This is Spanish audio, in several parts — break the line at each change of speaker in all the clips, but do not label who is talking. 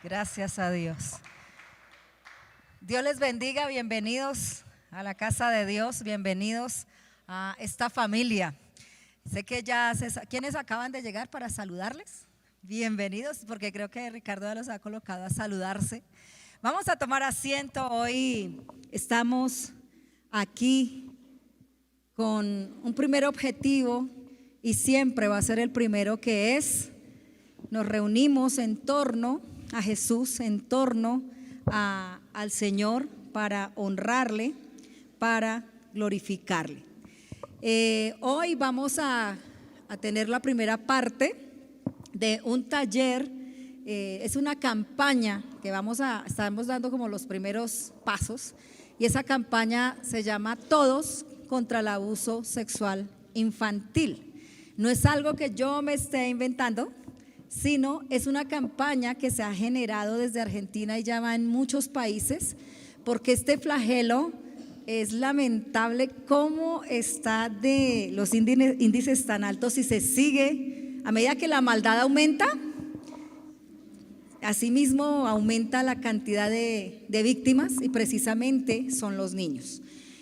Gracias a Dios. Dios les bendiga, bienvenidos a la casa de Dios, bienvenidos a esta familia. Sé que ¿quiénes acaban de llegar para saludarles? Bienvenidos, porque creo que Ricardo ya los ha colocado a saludarse. Vamos a tomar asiento. Hoy estamos aquí con un primer objetivo y siempre va a ser el primero, que es: nos reunimos en torno a Jesús, en torno al Señor, para honrarle, para glorificarle. Hoy vamos a tener la primera parte de un taller. Es una campaña que estamos dando como los primeros pasos, y esa campaña se llama Todos contra el Abuso Sexual Infantil. No es algo que yo me esté inventando, sino es una campaña que se ha generado desde Argentina y ya va en muchos países, porque este flagelo es lamentable cómo está de los índices tan altos, y se sigue, a medida que la maldad aumenta, asimismo aumenta la cantidad de víctimas, y precisamente son los niños.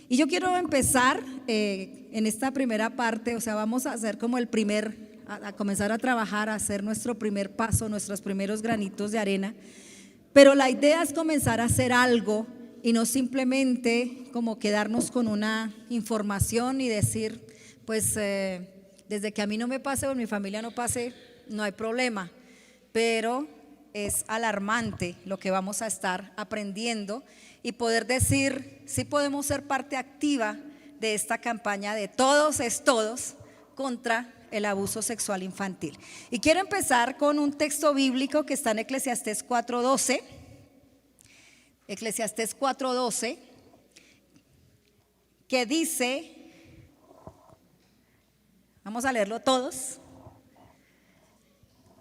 Y yo quiero empezar en esta primera parte, vamos a hacer como a comenzar a trabajar, a hacer nuestro primer paso, nuestros primeros granitos de arena, pero la idea es comenzar a hacer algo y no simplemente como quedarnos con una información y decir, pues desde que a mí no me pase o en mi familia no pase, no hay problema. Pero es alarmante lo que vamos a estar aprendiendo, y poder decir, sí podemos ser parte activa de esta campaña de todos es todos contra el abuso sexual infantil. Y quiero empezar con un texto bíblico que está en Eclesiastés 4:12. Eclesiastés 4:12, que dice, vamos a leerlo todos.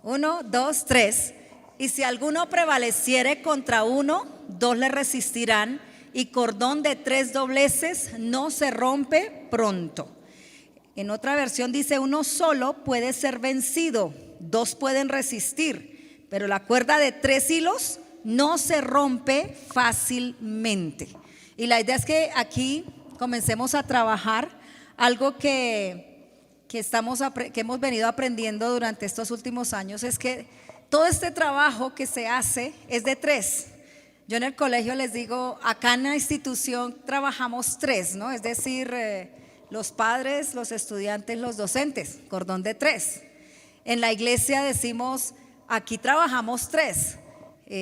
1, 2, 3. Y si alguno prevaleciere contra uno, dos le resistirán, y cordón de 3 dobleces no se rompe pronto. En otra versión dice: uno solo puede ser vencido, dos pueden resistir, pero la cuerda de 3 hilos no se rompe fácilmente. Y la idea es que aquí comencemos a trabajar algo que hemos venido aprendiendo durante estos últimos años, es que todo este trabajo que se hace es de 3. Yo en el colegio les digo, acá en la institución trabajamos 3, ¿no? Es decir, los padres, los estudiantes, los docentes, cordón de 3. En la iglesia decimos, aquí trabajamos 3.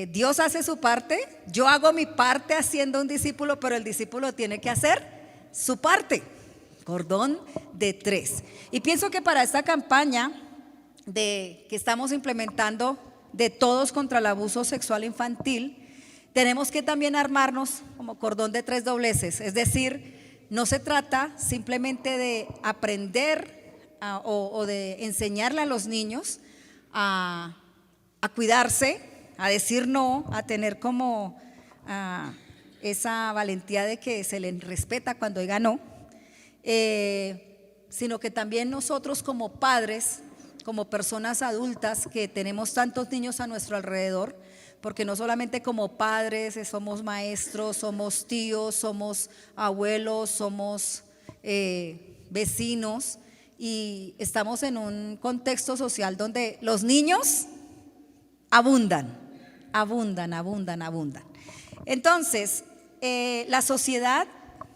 Dios hace su parte, yo hago mi parte haciendo un discípulo, pero el discípulo tiene que hacer su parte, cordón de 3. Y pienso que para esta campaña que estamos implementando de todos contra el abuso sexual infantil, tenemos que también armarnos como cordón de 3 dobleces. Es decir, no se trata simplemente de aprender o de enseñarle a los niños a cuidarse, a decir no, a tener como esa valentía de que se les respeta cuando diga no, sino que también nosotros como padres, como personas adultas que tenemos tantos niños a nuestro alrededor, porque no solamente como padres somos maestros, somos tíos, somos abuelos, somos vecinos, y estamos en un contexto social donde los niños abundan. Entonces, la sociedad,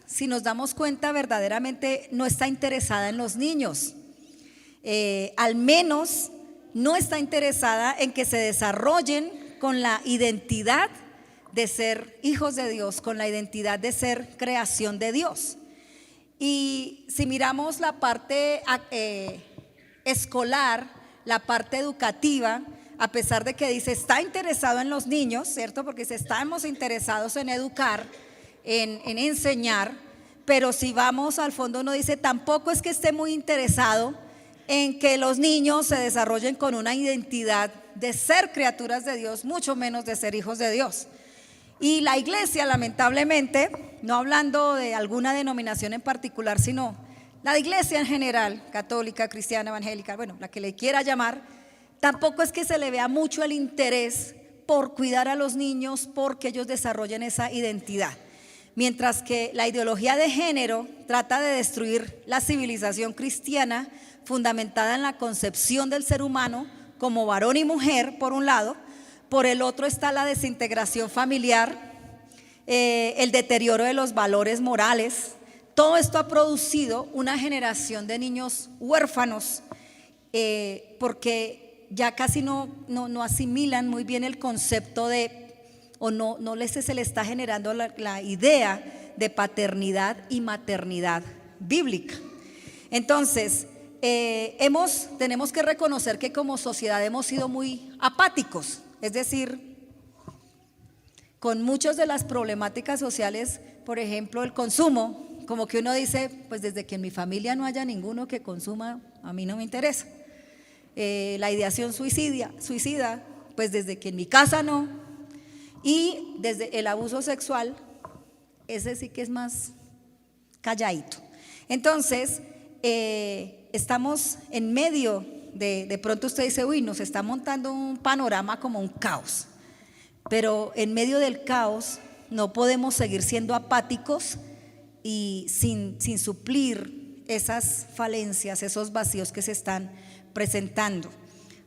si nos damos cuenta, verdaderamente no está interesada en los niños. Al menos no está interesada en que se desarrollen con la identidad de ser hijos de Dios, con la identidad de ser creación de Dios. Y si miramos la parte escolar, la parte educativa, a pesar de que dice está interesado en los niños, ¿cierto? Porque estamos interesados en educar, en enseñar, pero si vamos al fondo no dice, tampoco es que esté muy interesado en que los niños se desarrollen con una identidad de ser criaturas de Dios, mucho menos de ser hijos de Dios. Y la iglesia, lamentablemente, no hablando de alguna denominación en particular, sino la iglesia en general, católica, cristiana, evangélica, bueno, la que le quiera llamar, tampoco es que se le vea mucho el interés por cuidar a los niños, porque ellos desarrollen esa identidad. Mientras que la ideología de género trata de destruir la civilización cristiana fundamentada en la concepción del ser humano como varón y mujer, por un lado. Por el otro está la desintegración familiar, el deterioro de los valores morales. Todo esto ha producido una generación de niños huérfanos, porque ya casi no asimilan muy bien el concepto de, o no se le está generando la idea de paternidad y maternidad bíblica. Entonces, tenemos que reconocer que como sociedad hemos sido muy apáticos, es decir, con muchas de las problemáticas sociales, por ejemplo, el consumo, como que uno dice, pues desde que en mi familia no haya ninguno que consuma, a mí no me interesa. La ideación suicida, pues desde que en mi casa no. Y desde el abuso sexual, ese sí que es más calladito. Entonces, estamos en medio de pronto usted dice, uy, nos está montando un panorama como un caos. Pero en medio del caos no podemos seguir siendo apáticos y sin suplir esas falencias, esos vacíos que se están presentando.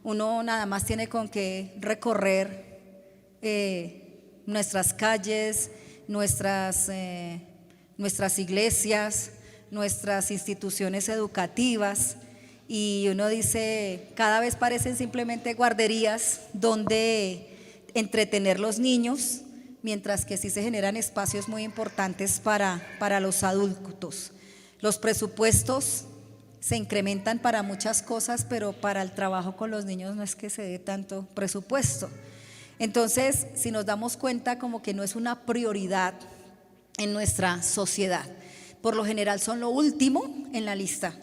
Uno nada más tiene con que recorrer nuestras calles, nuestras iglesias, nuestras instituciones educativas, y uno dice, cada vez parecen simplemente guarderías donde entretener los niños, mientras que sí se generan espacios muy importantes para los adultos. Los presupuestos se incrementan para muchas cosas, pero para el trabajo con los niños no es que se dé tanto presupuesto. Entonces, si nos damos cuenta, como que no es una prioridad en nuestra sociedad. Por lo general son lo último en la lista,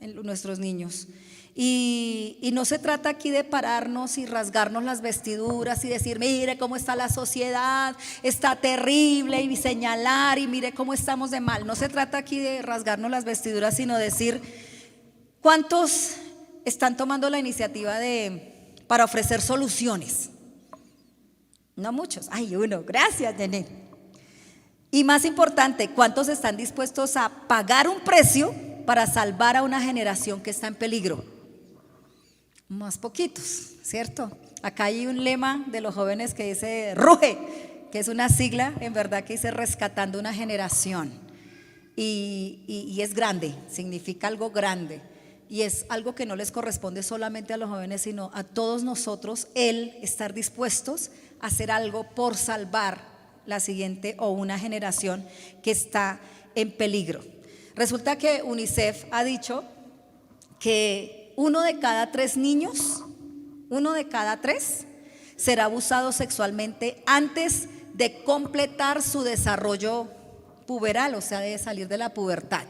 en nuestros niños. Y no se trata aquí de pararnos y rasgarnos las vestiduras y decir, mire cómo está la sociedad, está terrible, y señalar y mire cómo estamos de mal. No se trata aquí de rasgarnos las vestiduras, sino decir, ¿cuántos están tomando la iniciativa para ofrecer soluciones? No muchos. Ay, uno, gracias, Nené. Y más importante, ¿cuántos están dispuestos a pagar un precio para salvar a una generación que está en peligro? Más poquitos, ¿cierto? Acá hay un lema de los jóvenes que dice RUGE, que es una sigla en verdad que dice rescatando una generación, y es grande, significa algo grande, y es algo que no les corresponde solamente a los jóvenes, sino a todos nosotros, el estar dispuestos a hacer algo por salvar la siguiente o una generación que está en peligro. Resulta que UNICEF ha dicho que 1 de cada 3 niños, 1 de cada 3 será abusado sexualmente antes de completar su desarrollo puberal, o sea, de salir de la pubertad.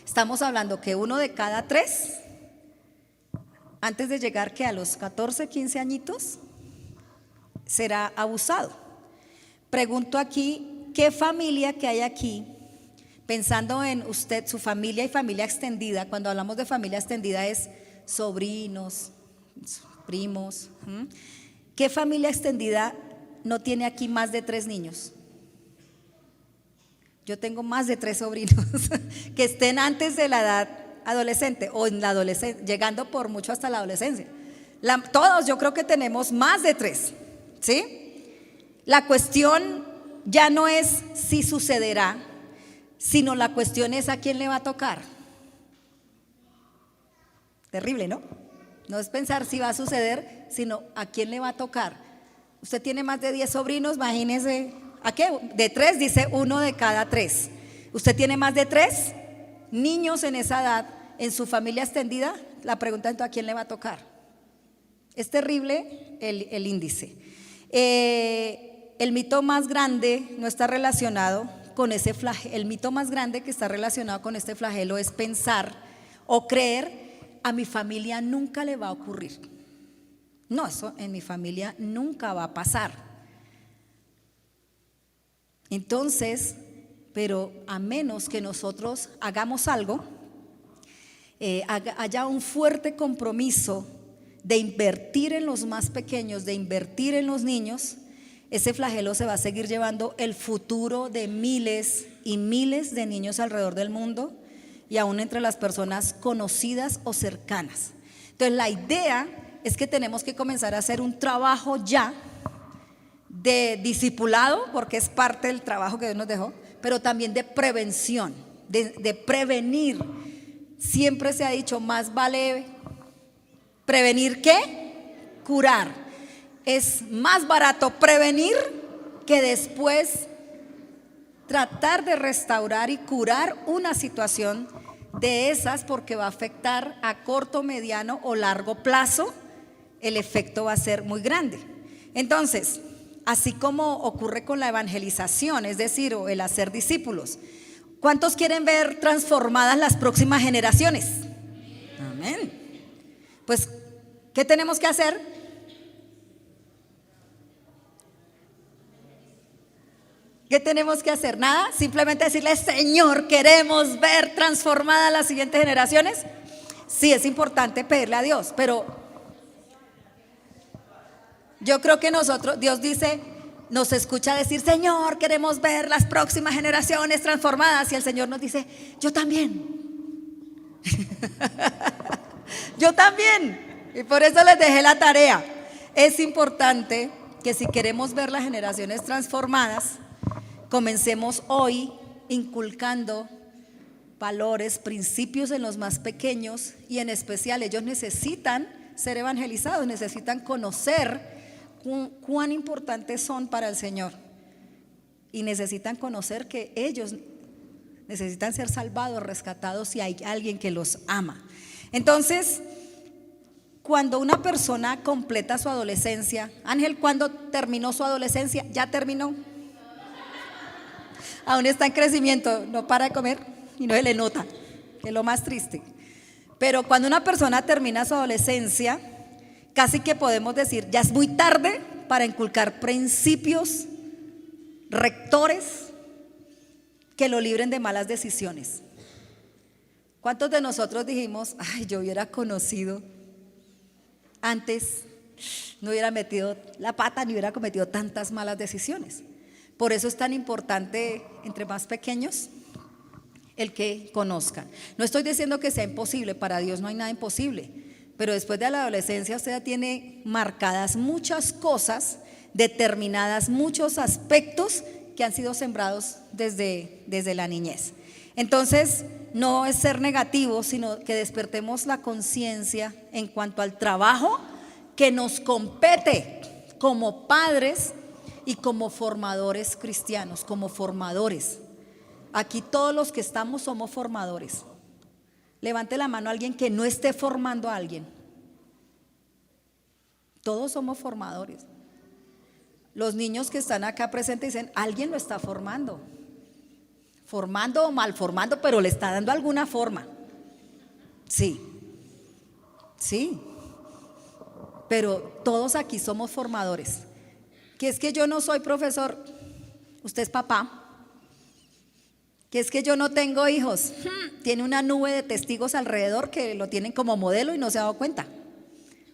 Estamos hablando que 1 de cada 3, antes de llegar que a los 14, 15 añitos, será abusado. Pregunto aquí, ¿qué familia que hay aquí? Pensando en usted, su familia y familia extendida. Cuando hablamos de familia extendida es sobrinos, primos. ¿Qué familia extendida no tiene aquí más de 3 niños? Yo tengo más de 3 sobrinos que estén antes de la edad adolescente o en la adolescencia, llegando por mucho hasta la adolescencia. Todos yo creo que tenemos más de 3, ¿sí? La cuestión ya no es si sucederá, sino la cuestión es a quién le va a tocar. Terrible, ¿no? No es pensar si va a suceder, sino a quién le va a tocar. Usted tiene más de 10 sobrinos, imagínese, ¿a qué? De 3, dice 1 de cada 3. Usted tiene más de 3 niños en esa edad, en su familia extendida, la pregunta entonces, ¿a quién le va a tocar? Es terrible el índice. El mito más grande no está relacionado con ese flagelo. El mito más grande que está relacionado con este flagelo es pensar o creer, a mi familia nunca le va a ocurrir. No, eso en mi familia nunca va a pasar. Entonces, pero a menos que nosotros hagamos algo, haya un fuerte compromiso de invertir en los más pequeños, de invertir en los niños, ese flagelo se va a seguir llevando el futuro de miles y miles de niños alrededor del mundo y aún entre las personas conocidas o cercanas. Entonces la idea es que tenemos que comenzar a hacer un trabajo ya de discipulado, porque es parte del trabajo que Dios nos dejó, pero también de prevención, de prevenir. Siempre se ha dicho, más vale prevenir que curar. Es más barato prevenir que después tratar de restaurar y curar una situación de esas, porque va a afectar a corto, mediano o largo plazo. El efecto va a ser muy grande. Entonces, así como ocurre con la evangelización, es decir, o el hacer discípulos, ¿cuántos quieren ver transformadas las próximas generaciones? Amén. Pues, ¿qué tenemos que hacer? ¿Qué tenemos que hacer? Nada, simplemente decirle, Señor, queremos ver transformadas las siguientes generaciones. Sí, es importante pedirle a Dios, pero yo creo que Dios dice, nos escucha decir, Señor, queremos ver las próximas generaciones transformadas, y el Señor nos dice, yo también. Yo también. Y por eso les dejé la tarea. Es importante que si queremos ver las generaciones transformadas, comencemos hoy inculcando valores, principios en los más pequeños, y en especial ellos necesitan ser evangelizados, necesitan conocer cuán importantes son para el Señor, y necesitan conocer que ellos necesitan ser salvados, rescatados, y hay alguien que los ama. Entonces, cuando una persona completa su adolescencia, Ángel, ¿cuándo terminó su adolescencia? ¿Ya terminó? Aún está en crecimiento, no para de comer y no se le nota, que es lo más triste. Pero cuando una persona termina su adolescencia, casi que podemos decir, ya es muy tarde para inculcar principios rectores que lo libren de malas decisiones. ¿Cuántos de nosotros dijimos, ay, yo hubiera conocido antes, no hubiera metido la pata ni hubiera cometido tantas malas decisiones? Por eso es tan importante, entre más pequeños, el que conozcan. No estoy diciendo que sea imposible, para Dios no hay nada imposible, pero después de la adolescencia usted ya tiene marcadas muchas cosas, determinadas muchos aspectos que han sido sembrados desde la niñez. Entonces, no es ser negativo, sino que despertemos la conciencia en cuanto al trabajo que nos compete como padres y como formadores cristianos, como formadores. Aquí todos los que estamos somos formadores. Levante la mano a alguien que no esté formando a alguien. Todos somos formadores. Los niños que están acá presentes dicen, alguien lo está formando. Formando o mal formando, pero le está dando alguna forma. Sí. Sí. Pero todos aquí somos formadores. Que es que yo no soy profesor, usted es papá. Que es que yo no tengo hijos, tiene una nube de testigos alrededor que lo tienen como modelo y no se ha dado cuenta.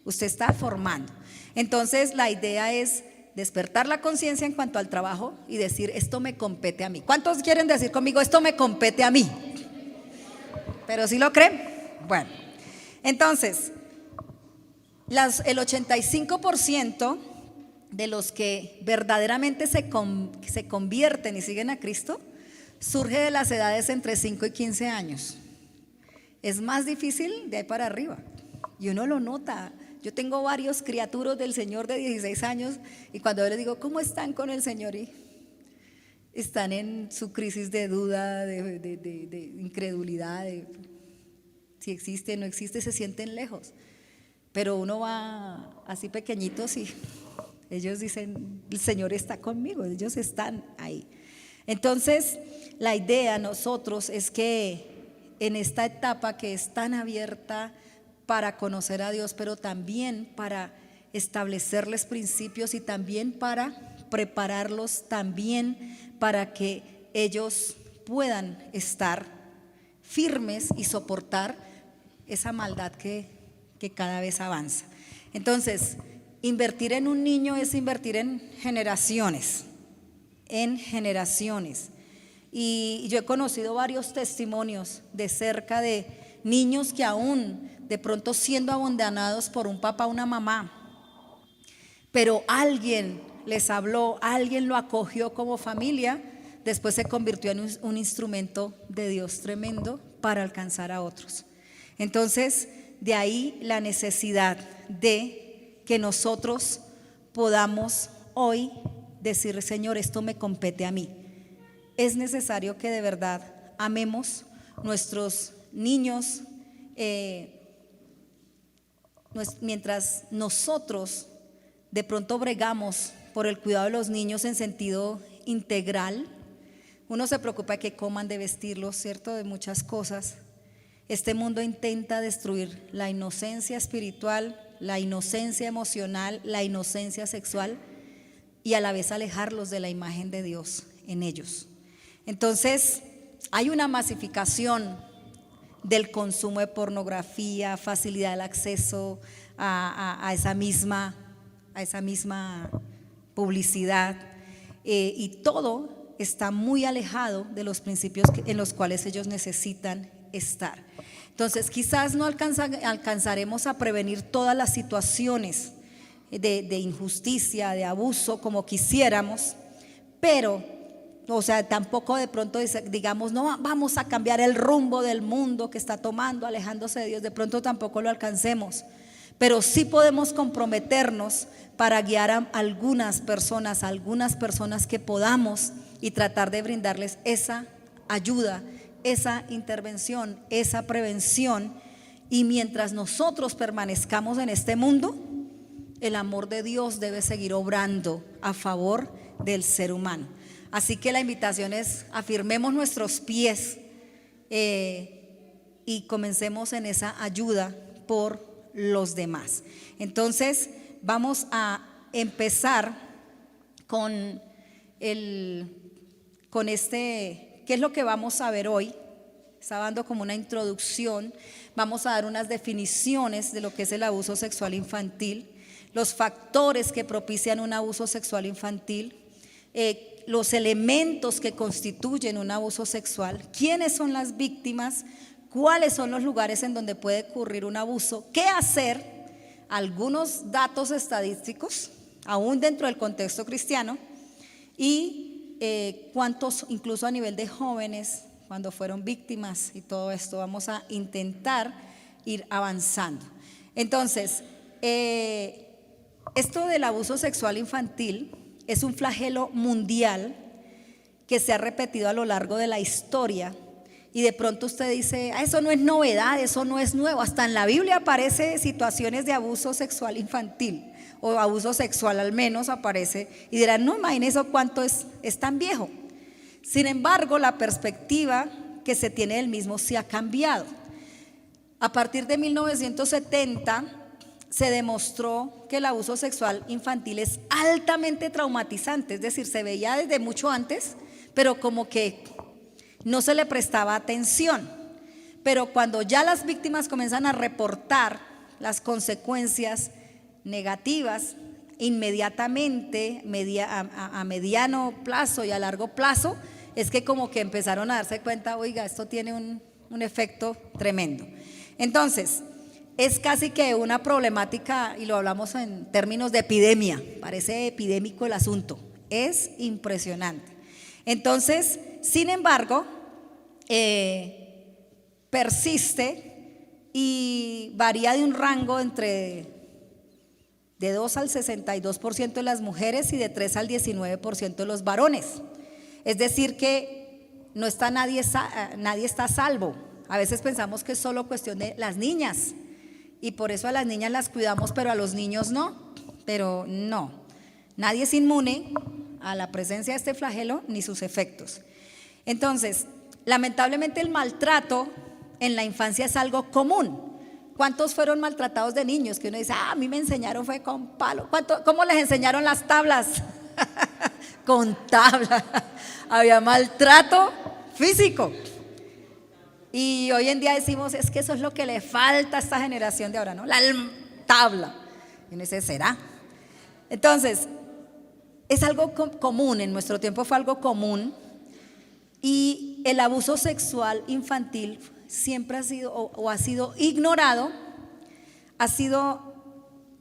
Usted está formando. Entonces la idea es despertar la conciencia en cuanto al trabajo y decir, esto me compete a mí. ¿Cuántos quieren decir conmigo, esto me compete a mí? ¿Pero sí lo creen? Bueno, entonces, el 85% de los que verdaderamente se convierten y siguen a Cristo surge de las edades entre 5 y 15 años. Es más difícil de ahí para arriba y uno lo nota. Yo tengo varios criaturos del Señor de 16 años y cuando yo les digo, ¿cómo están con el Señor? Y están en su crisis de duda, de incredulidad, de si existe, no existe, se sienten lejos. Pero uno va así pequeñitos y ellos dicen, el Señor está conmigo, ellos están ahí. Entonces, la idea nosotros es que en esta etapa que es tan abierta para conocer a Dios, pero también para establecerles principios y también para prepararlos también para que ellos puedan estar firmes y soportar esa maldad que cada vez avanza. Entonces, Invertir en un niño es invertir en generaciones, en generaciones. Y yo he conocido varios testimonios de cerca de niños que aún de pronto siendo abandonados por un papá o una mamá, pero alguien les habló, alguien lo acogió como familia, después se convirtió en un instrumento de Dios tremendo para alcanzar a otros. Entonces, de ahí la necesidad de que nosotros podamos hoy decir: Señor, esto me compete a mí. Es necesario que de verdad amemos nuestros niños, mientras nosotros de pronto bregamos por el cuidado de los niños en sentido integral. Uno se preocupa de que coman, de vestirlos, ¿cierto? De muchas cosas. Este mundo intenta destruir la inocencia espiritual, la inocencia emocional, la inocencia sexual, y a la vez alejarlos de la imagen de Dios en ellos. Entonces, hay una masificación del consumo de pornografía, facilidad del acceso a esa misma publicidad, y todo está muy alejado de los principios en los cuales ellos necesitan estar. Entonces, quizás no alcanzaremos a prevenir todas las situaciones de injusticia, de abuso como quisiéramos, pero, o sea, tampoco de pronto digamos, no vamos a cambiar el rumbo del mundo que está tomando, alejándose de Dios, de pronto tampoco lo alcancemos, pero sí podemos comprometernos para guiar a algunas personas que podamos, y tratar de brindarles esa ayuda, esa intervención, esa prevención. Y mientras nosotros permanezcamos en este mundo, el amor de Dios debe seguir obrando a favor del ser humano. Así que la invitación es: afirmemos nuestros pies y comencemos en esa ayuda por los demás. Entonces vamos a empezar con ¿qué es lo que vamos a ver hoy? Está dando como una introducción. Vamos a dar unas definiciones de lo que es el abuso sexual infantil, los factores que propician un abuso sexual infantil, los elementos que constituyen un abuso sexual, quiénes son las víctimas, cuáles son los lugares en donde puede ocurrir un abuso, qué hacer, algunos datos estadísticos, aún dentro del contexto cristiano, y cuántos, incluso a nivel de jóvenes, cuando fueron víctimas, y todo esto. Vamos a intentar ir avanzando. Entonces, esto del abuso sexual infantil es un flagelo mundial que se ha repetido a lo largo de la historia. Y de pronto usted dice: eso no es novedad, eso no es nuevo. Hasta en la Biblia aparece situaciones de abuso sexual infantil, o abuso sexual al menos aparece, y dirán: no, imagínese cuánto es tan viejo. Sin embargo, la perspectiva que se tiene del mismo se ha cambiado. A partir de 1970 se demostró que el abuso sexual infantil es altamente traumatizante, es decir, se veía desde mucho antes, pero como que no se le prestaba atención. Pero cuando ya las víctimas comienzan a reportar las consecuencias negativas inmediatamente, a mediano plazo y a largo plazo, es que como que empezaron a darse cuenta: oiga, esto tiene un efecto tremendo. Entonces, es casi que una problemática, y lo hablamos en términos de epidemia, parece epidémico el asunto, es impresionante. Entonces, sin embargo, persiste y varía de un rango de 2 al 62% de las mujeres y de 3 al 19% de los varones. Es decir que no está nadie está a salvo. A veces pensamos que es solo cuestión de las niñas, y por eso a las niñas las cuidamos, pero a los niños no. Pero no, nadie es inmune a la presencia de este flagelo ni sus efectos. Entonces, lamentablemente el maltrato en la infancia es algo común. ¿Cuántos fueron maltratados de niños? Que uno dice: a mí me enseñaron fue con palo. ¿Cómo les enseñaron las tablas? Con tabla. Había maltrato físico. Y hoy en día decimos: es que eso es lo que le falta a esta generación de ahora, ¿no? La tabla. Y uno dice: ¿será? Entonces, es algo común, en nuestro tiempo fue algo común, y el abuso sexual infantil siempre ha sido o ha sido ignorado,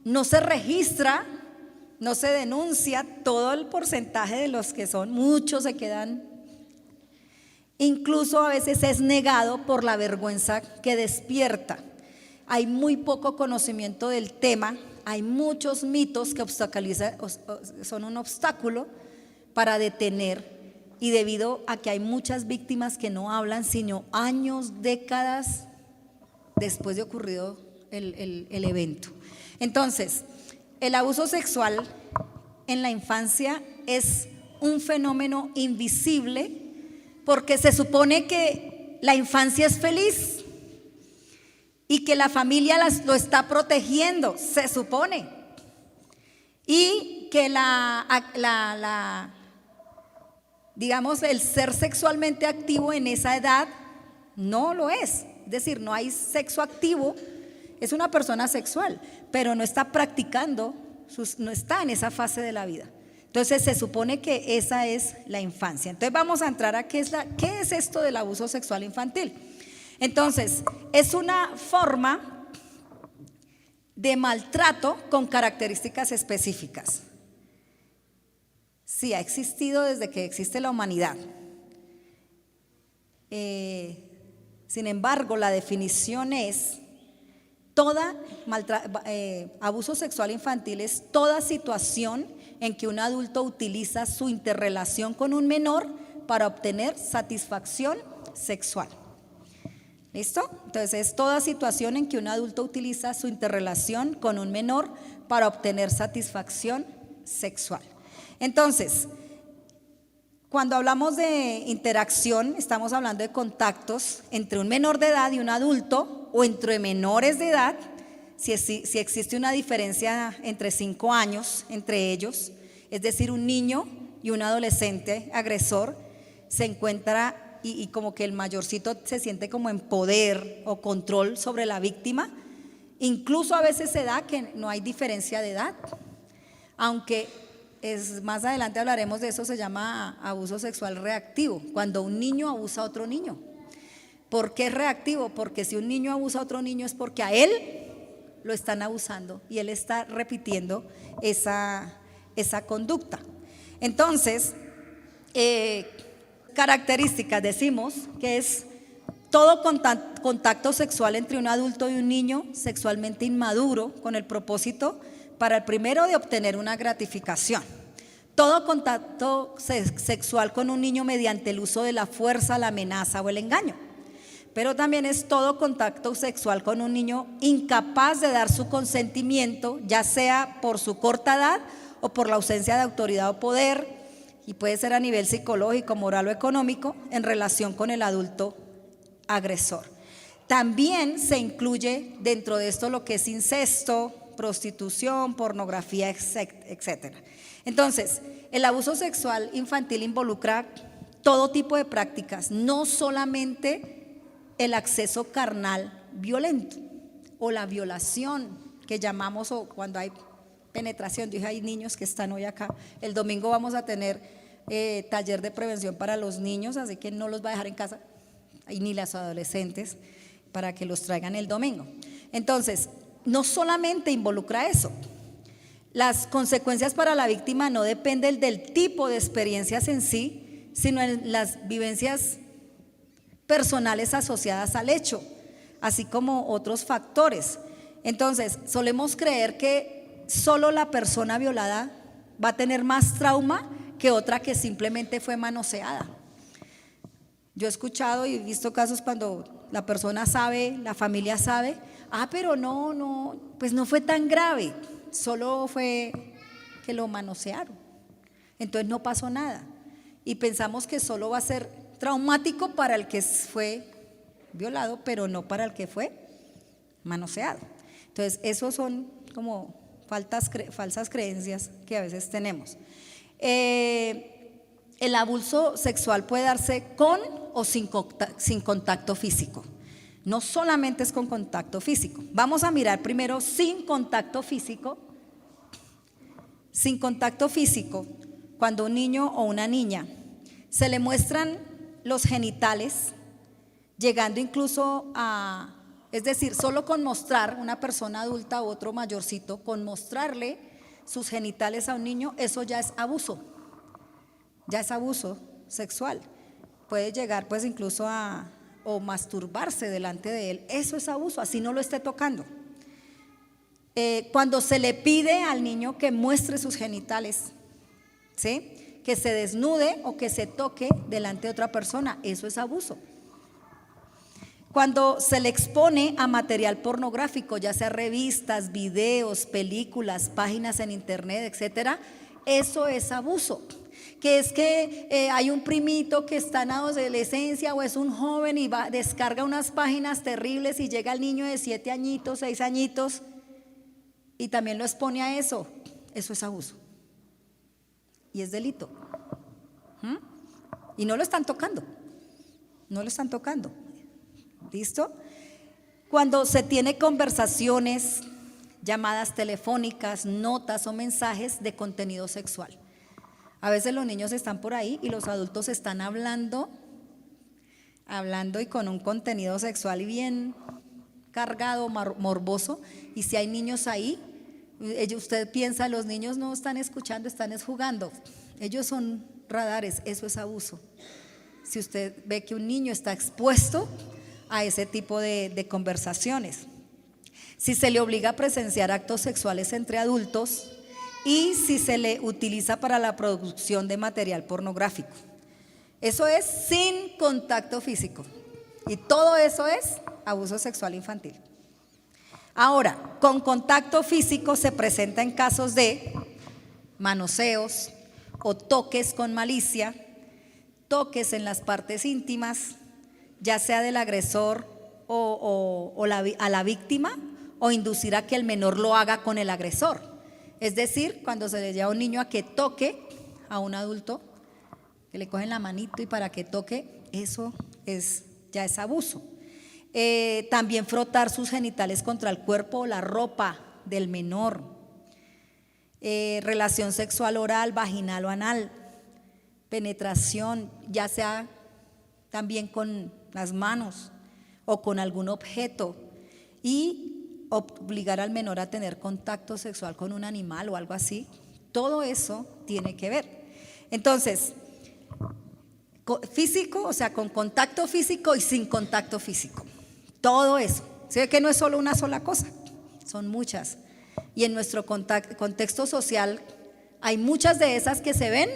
no se registra, no se denuncia. Todo el porcentaje de los que son, muchos se quedan, incluso a veces es negado por la vergüenza que despierta. Hay muy poco conocimiento del tema, hay muchos mitos que son un obstáculo para detener, y debido a que hay muchas víctimas que no hablan sino años, décadas después de ocurrido el evento. Entonces, el abuso sexual en la infancia es un fenómeno invisible, porque se supone que la infancia es feliz y que la familia lo está protegiendo, se supone, y que digamos, el ser sexualmente activo en esa edad no lo es. Es decir, no hay sexo activo, es una persona sexual, pero no está practicando, no está en esa fase de la vida. Entonces se supone que esa es la infancia. Entonces vamos a entrar a qué es esto del abuso sexual infantil. Entonces, es una forma de maltrato con características específicas. Sí, ha existido desde que existe la humanidad. Sin embargo, la definición es abuso sexual infantil es toda situación en que un adulto utiliza su interrelación con un menor para obtener satisfacción sexual. ¿Listo? Entonces es toda situación en que un adulto utiliza su interrelación con un menor para obtener satisfacción sexual. Entonces, cuando hablamos de interacción, estamos hablando de contactos entre un menor de edad y un adulto, o entre menores de edad, si existe una diferencia entre 5 años entre ellos, es decir, un niño y un adolescente agresor, se encuentra y como que el mayorcito se siente como en poder o control sobre la víctima. Incluso a veces se da que no hay diferencia de edad, aunque más adelante hablaremos de eso. Se llama abuso sexual reactivo, cuando un niño abusa a otro niño. ¿Por qué es reactivo? Porque si un niño abusa a otro niño es porque a él lo están abusando y él está repitiendo esa conducta. Entonces, características, decimos que es todo contacto sexual entre un adulto y un niño sexualmente inmaduro, con el propósito para el primero de obtener una gratificación. Todo contacto sexual con un niño mediante el uso de la fuerza, la amenaza o el engaño. Pero también es todo contacto sexual con un niño incapaz de dar su consentimiento, ya sea por su corta edad o por la ausencia de autoridad o poder, y puede ser a nivel psicológico, moral o económico, en relación con el adulto agresor. También se incluye dentro de esto lo que es incesto, prostitución, pornografía, etcétera. Entonces, el abuso sexual infantil involucra todo tipo de prácticas, no solamente el acceso carnal violento o la violación que llamamos, o cuando hay penetración. Dije, hay niños que están hoy acá. El domingo vamos a tener taller de prevención para los niños, así que no los va a dejar en casa, y ni las adolescentes, para que los traigan el domingo. Entonces, no solamente involucra eso. Las consecuencias para la víctima no dependen del tipo de experiencias en sí, sino en las vivencias personales asociadas al hecho, así como otros factores. Entonces, solemos creer que solo la persona violada va a tener más trauma que otra que simplemente fue manoseada. Yo he escuchado y he visto casos cuando la persona sabe, la familia sabe, pero no, pues no fue tan grave, solo fue que lo manosearon, entonces no pasó nada, y pensamos que solo va a ser traumático para el que fue violado, pero no para el que fue manoseado. Entonces, esos son como falsas creencias que a veces tenemos. El abuso sexual puede darse con o sin contacto físico. No solamente es con contacto físico. Vamos a mirar primero sin contacto físico. Sin contacto físico, cuando un niño o una niña se le muestran los genitales, llegando incluso a, es decir, solo con mostrar una persona adulta u otro mayorcito, con mostrarle sus genitales a un niño, eso ya es abuso sexual. Puede llegar pues incluso a o masturbarse delante de él, eso es abuso, así no lo esté tocando. Cuando se le pide al niño que muestre sus genitales, ¿sí?, que se desnude o que se toque delante de otra persona, eso es abuso. Cuando se le expone a material pornográfico, ya sea revistas, videos, películas, páginas en internet, etcétera, eso es abuso. Que es que hay un primito que está en adolescencia o es un joven y descarga unas páginas terribles y llega el niño de 7 añitos, 6 añitos y también lo expone a eso. Eso es abuso y es delito. Y no lo están tocando, ¿listo? Cuando se tiene conversaciones, llamadas telefónicas, notas o mensajes de contenido sexual. A veces los niños están por ahí y los adultos están hablando y con un contenido sexual bien cargado, morboso, y si hay niños ahí, usted piensa, los niños no están escuchando, están jugando, ellos son radares, eso es abuso. Si usted ve que un niño está expuesto a ese tipo de conversaciones, si se le obliga a presenciar actos sexuales entre adultos, y si se le utiliza para la producción de material pornográfico. Eso es sin contacto físico. Y todo eso es abuso sexual infantil. Ahora, con contacto físico se presenta en casos de manoseos o toques con malicia, toques en las partes íntimas, ya sea del agresor a la víctima, o inducir a que el menor lo haga con el agresor. Es decir, cuando se le lleva a un niño a que toque a un adulto, que le cogen la manito y para que toque, eso ya es abuso. También frotar sus genitales contra el cuerpo o la ropa del menor. Relación sexual oral, vaginal o anal. Penetración, ya sea también con las manos o con algún objeto. Y obligar al menor a tener contacto sexual con un animal o algo así, todo eso tiene que ver. Entonces, físico, o sea, con contacto físico y sin contacto físico, todo eso. Se ve que no es solo una sola cosa, son muchas. Y en nuestro contexto social hay muchas de esas que se ven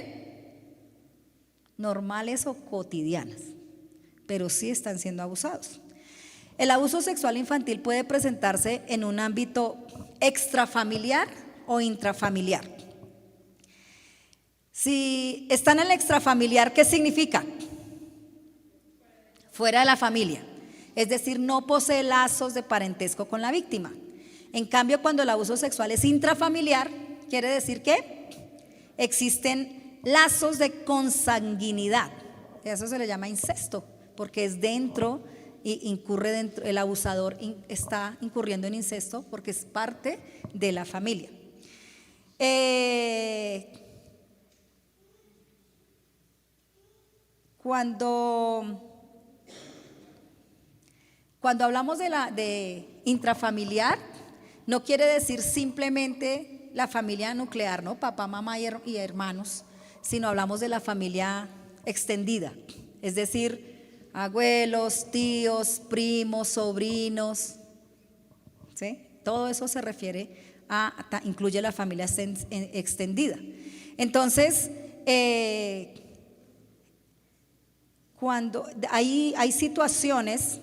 normales o cotidianas, pero sí están siendo abusados. El abuso sexual infantil puede presentarse en un ámbito extrafamiliar o intrafamiliar. Si está en el extrafamiliar, ¿qué significa? Fuera de la familia, es decir, no posee lazos de parentesco con la víctima. En cambio, cuando el abuso sexual es intrafamiliar, quiere decir que existen lazos de consanguinidad. Eso se le llama incesto, porque es dentro y incurre dentro, el abusador está incurriendo en incesto porque es parte de la familia. Cuando hablamos de intrafamiliar, no quiere decir simplemente la familia nuclear, ¿no? Papá, mamá y hermanos, sino hablamos de la familia extendida, es decir, abuelos, tíos, primos, sobrinos, ¿sí? Todo eso se refiere incluye la familia extendida. Entonces, cuando hay situaciones,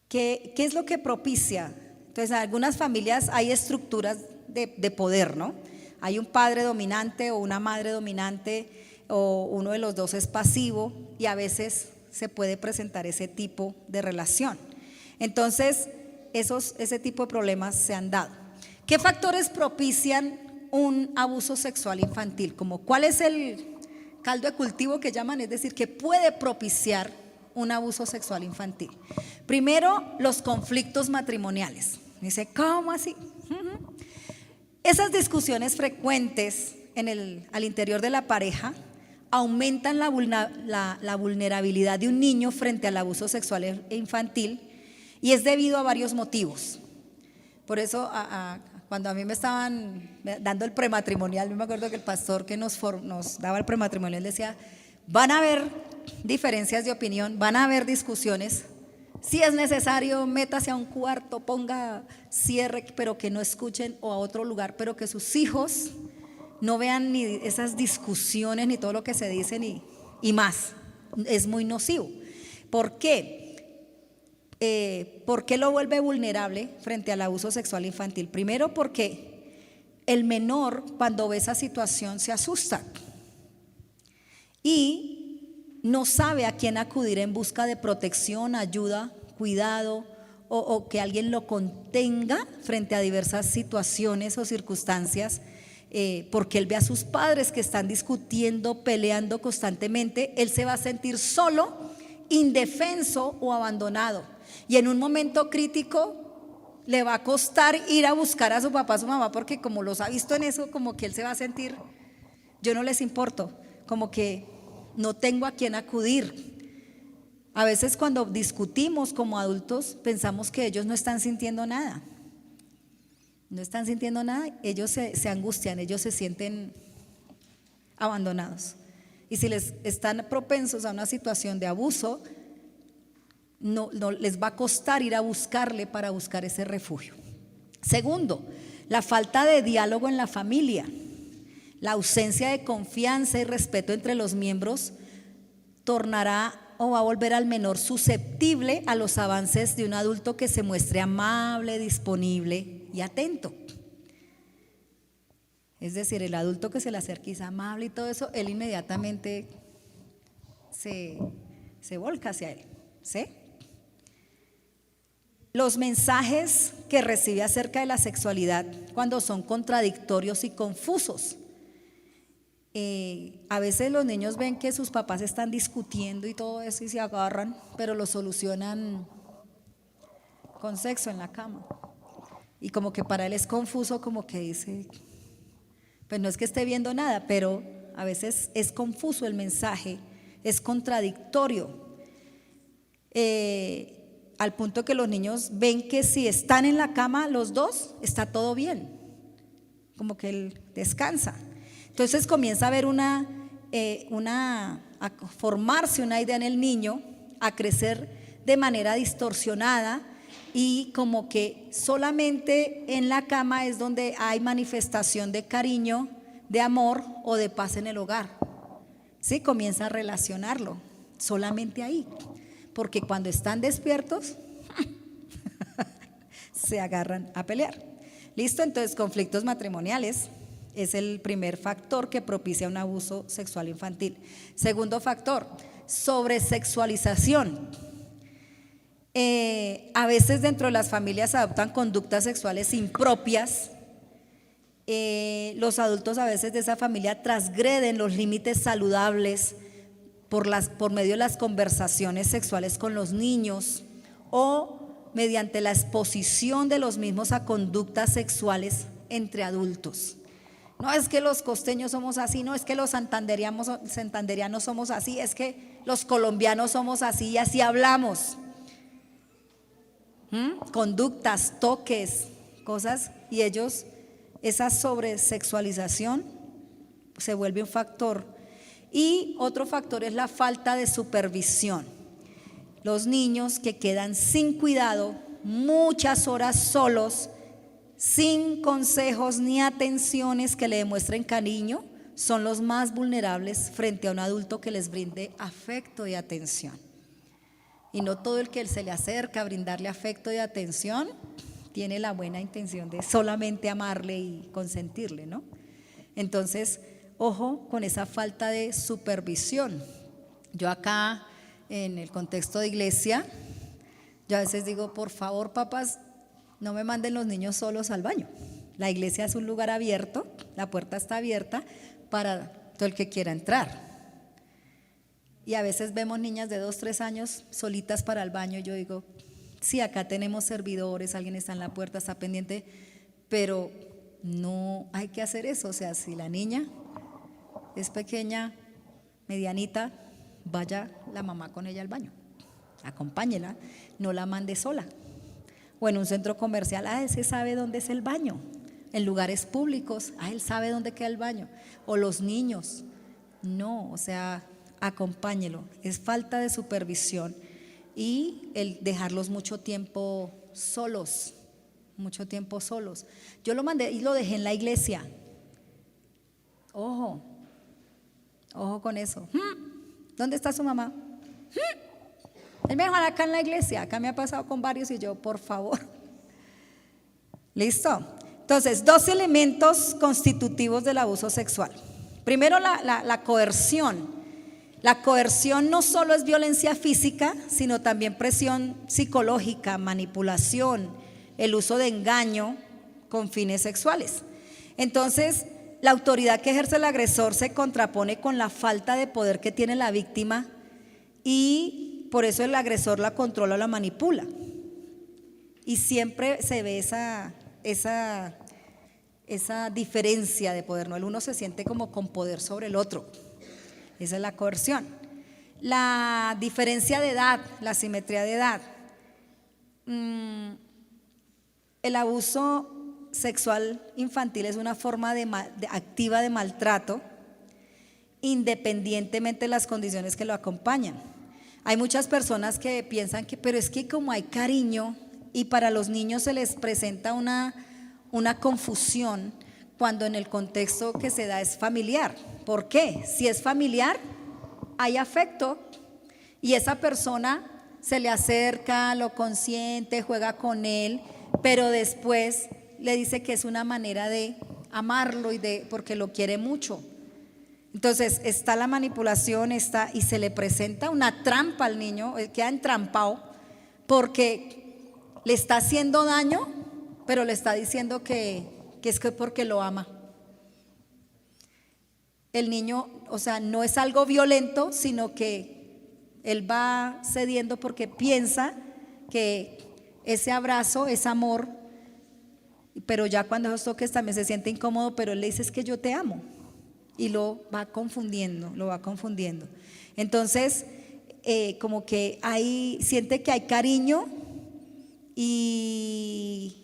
¿qué es lo que propicia? Entonces, en algunas familias hay estructuras de poder, ¿no? Hay un padre dominante o una madre dominante, o uno de los dos es pasivo, y a veces se puede presentar ese tipo de relación. Entonces, ese tipo de problemas se han dado. ¿Qué factores propician un abuso sexual infantil? Como ¿cuál es el caldo de cultivo que llaman? Es decir, que puede propiciar un abuso sexual infantil. Primero, los conflictos matrimoniales. Dice, ¿cómo así? Esas discusiones frecuentes al interior de la pareja aumentan la vulnerabilidad de un niño frente al abuso sexual e infantil, y es debido a varios motivos. Por eso, cuando a mí me estaban dando el prematrimonial, yo me acuerdo que el pastor que nos daba el prematrimonial decía: van a haber diferencias de opinión, van a haber discusiones. Si es necesario, métase a un cuarto, ponga cierre, pero que no escuchen, o a otro lugar, pero que sus hijos no vean ni esas discusiones ni todo lo que se dicen y más. Es muy nocivo. ¿Por qué? ¿Por qué lo vuelve vulnerable frente al abuso sexual infantil? Primero, porque el menor, cuando ve esa situación, se asusta y no sabe a quién acudir en busca de protección, ayuda, cuidado, o que alguien lo contenga frente a diversas situaciones o circunstancias, porque él ve a sus padres que están discutiendo, peleando constantemente. Él se va a sentir solo, indefenso o abandonado, y en un momento crítico le va a costar ir a buscar a su papá, a su mamá, porque como los ha visto en eso, como que él se va a sentir: yo no les importo, como que no tengo a quién acudir. A veces cuando discutimos como adultos pensamos que ellos no están sintiendo nada. No están sintiendo nada, ellos se angustian, ellos se sienten abandonados. Y si les están propensos a una situación de abuso, no les va a costar ir a buscarle para buscar ese refugio. Segundo, la falta de diálogo en la familia. La ausencia de confianza y respeto entre los miembros tornará o va a volver al menor susceptible a los avances de un adulto que se muestre amable, disponible y atento. Es decir, el adulto que se le acerque y es amable y todo eso, él inmediatamente se volca hacia él, ¿sí? Los mensajes que recibe acerca de la sexualidad, cuando son contradictorios y confusos. A veces los niños ven que sus papás están discutiendo y todo eso y se agarran, pero lo solucionan con sexo en la cama. Y como que para él es confuso, como que dice, pues no es que esté viendo nada, pero a veces es confuso el mensaje, es contradictorio. Al punto que los niños ven que si están en la cama los dos, está todo bien, como que él descansa. Entonces comienza a haber a formarse una idea en el niño, a crecer de manera distorsionada, y como que solamente en la cama es donde hay manifestación de cariño, de amor o de paz en el hogar. ¿Sí? Comienza a relacionarlo solamente ahí, porque cuando están despiertos se agarran a pelear. ¿Listo? Entonces, conflictos matrimoniales es el primer factor que propicia un abuso sexual infantil. Segundo factor, sobresexualización. A veces dentro de las familias adoptan conductas sexuales impropias. Los adultos a veces de esa familia transgreden los límites saludables por medio de las conversaciones sexuales con los niños, o mediante la exposición de los mismos a conductas sexuales entre adultos. No es que los costeños somos así, no es que los santanderianos somos así, es que los colombianos somos así y así hablamos. Conductas, toques, cosas, y ellos, esa sobresexualización se vuelve un factor. Y otro factor es la falta de supervisión. Los niños que quedan sin cuidado, muchas horas solos, sin consejos ni atenciones que le demuestren cariño, son los más vulnerables frente a un adulto que les brinde afecto y atención. Y no todo el que se le acerca a brindarle afecto y atención tiene la buena intención de solamente amarle y consentirle, ¿no? Entonces, ojo con esa falta de supervisión. Yo acá, en el contexto de iglesia, yo a veces digo, por favor, papás, no me manden los niños solos al baño. La iglesia es un lugar abierto, la puerta está abierta para todo el que quiera entrar. Y a veces vemos niñas de 2, 3 años solitas para el baño, y yo digo, sí, acá tenemos servidores, alguien está en la puerta, está pendiente, pero no hay que hacer eso. O sea, si la niña es pequeña, medianita, vaya la mamá con ella al baño, acompáñela, no la mande sola. O en un centro comercial, ese sabe dónde es el baño. En lugares públicos, él sabe dónde queda el baño. O los niños, no, o sea, acompáñelo. Es falta de supervisión y el dejarlos mucho tiempo solos. Yo lo mandé y lo dejé en la iglesia. Ojo con eso. ¿Dónde está su mamá? Él me dejó acá en la iglesia. Acá me ha pasado con varios y yo, por favor. ¿Listo? Entonces, 2 elementos constitutivos del abuso sexual. Primero, la coerción. La coerción no solo es violencia física, sino también presión psicológica, manipulación, el uso de engaño con fines sexuales. Entonces, la autoridad que ejerce el agresor se contrapone con la falta de poder que tiene la víctima y por eso el agresor la controla o la manipula. Y siempre se ve esa diferencia de poder, ¿no? El uno se siente como con poder sobre el otro. Esa es la coerción. La diferencia de edad, la asimetría de edad. El abuso sexual infantil es una forma activa de maltrato, independientemente de las condiciones que lo acompañan. Hay muchas personas que piensan que, pero es que como hay cariño y para los niños se les presenta una confusión cuando en el contexto que se da es familiar. ¿Por qué? Si es familiar, hay afecto y esa persona se le acerca, lo consiente, juega con él, pero después le dice que es una manera de amarlo porque lo quiere mucho. Entonces está la manipulación, y se le presenta una trampa al niño, él queda entrampado porque le está haciendo daño, pero le está diciendo que es que porque lo ama. El niño, o sea, no es algo violento, sino que él va cediendo porque piensa que ese abrazo es amor, pero ya cuando esos toques también se siente incómodo, pero él le dice es que yo te amo y lo va confundiendo. Entonces, como que siente que hay cariño y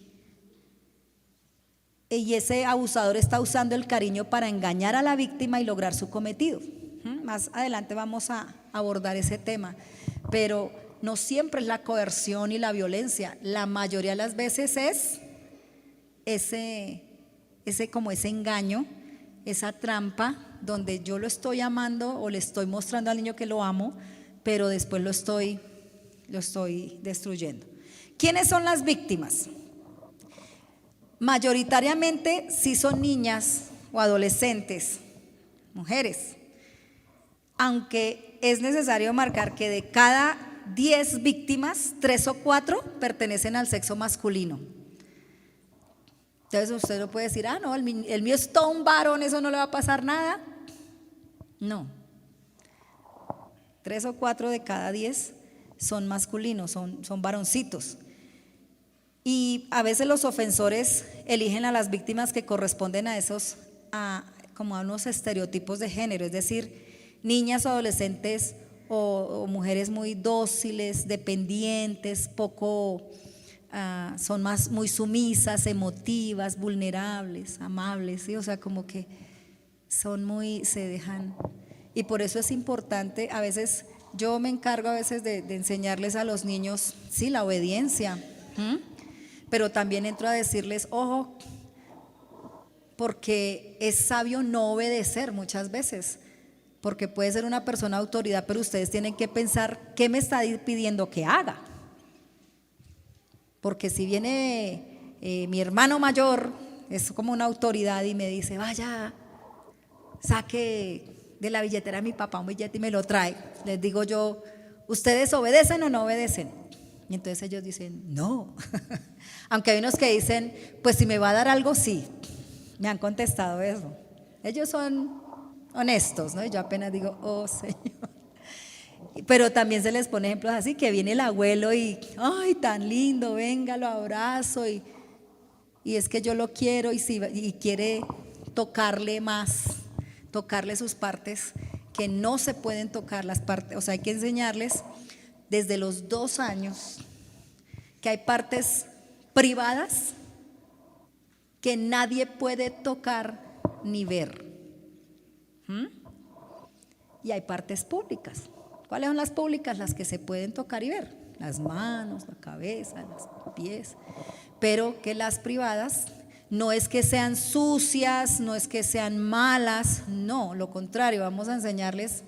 ese abusador está usando el cariño para engañar a la víctima y lograr su cometido. Más adelante vamos a abordar ese tema, pero no siempre es la coerción y la violencia. La mayoría de las veces es ese engaño, esa trampa donde yo lo estoy amando o le estoy mostrando al niño que lo amo, pero después lo estoy destruyendo. ¿Quiénes son las víctimas? Mayoritariamente sí son niñas o adolescentes, mujeres, aunque es necesario marcar que de cada 10 víctimas, 3 o 4 pertenecen al sexo masculino. Entonces usted no puede decir, no, el mío es todo un varón, eso no le va a pasar nada. No, 3 o 4 de cada 10 son masculinos, son varoncitos. Y a veces los ofensores eligen a las víctimas que corresponden como a unos estereotipos de género, es decir, niñas o adolescentes o mujeres muy dóciles, dependientes, son muy sumisas, emotivas, vulnerables, amables, ¿sí? O sea, como que se dejan. Y por eso es importante, a veces yo me encargo de enseñarles a los niños, sí, la obediencia, pero también entro a decirles, ojo, porque es sabio no obedecer muchas veces, porque puede ser una persona de autoridad, pero ustedes tienen que pensar qué me está pidiendo que haga. Porque si viene mi hermano mayor, es como una autoridad y me dice, vaya, saque de la billetera de mi papá un billete y me lo trae, les digo yo, ¿ustedes obedecen o no obedecen? Y entonces ellos dicen, no. Aunque hay unos que dicen, pues si me va a dar algo, sí. Me han contestado eso. Ellos son honestos, ¿no? Y yo apenas digo, oh Señor. Pero también se les pone ejemplos así, que viene el abuelo y, ay, tan lindo, venga, lo abrazo. y es que yo lo quiero y quiere tocarle más, tocarle sus partes que no se pueden tocar las partes, o sea, hay que enseñarles desde los 2 años que hay partes privadas que nadie puede tocar ni ver. Y hay partes públicas. ¿Cuáles son las públicas? Las que se pueden tocar y ver, las manos, la cabeza, los pies, pero que las privadas no es que sean sucias, no es que sean malas, no, lo contrario, vamos a enseñarles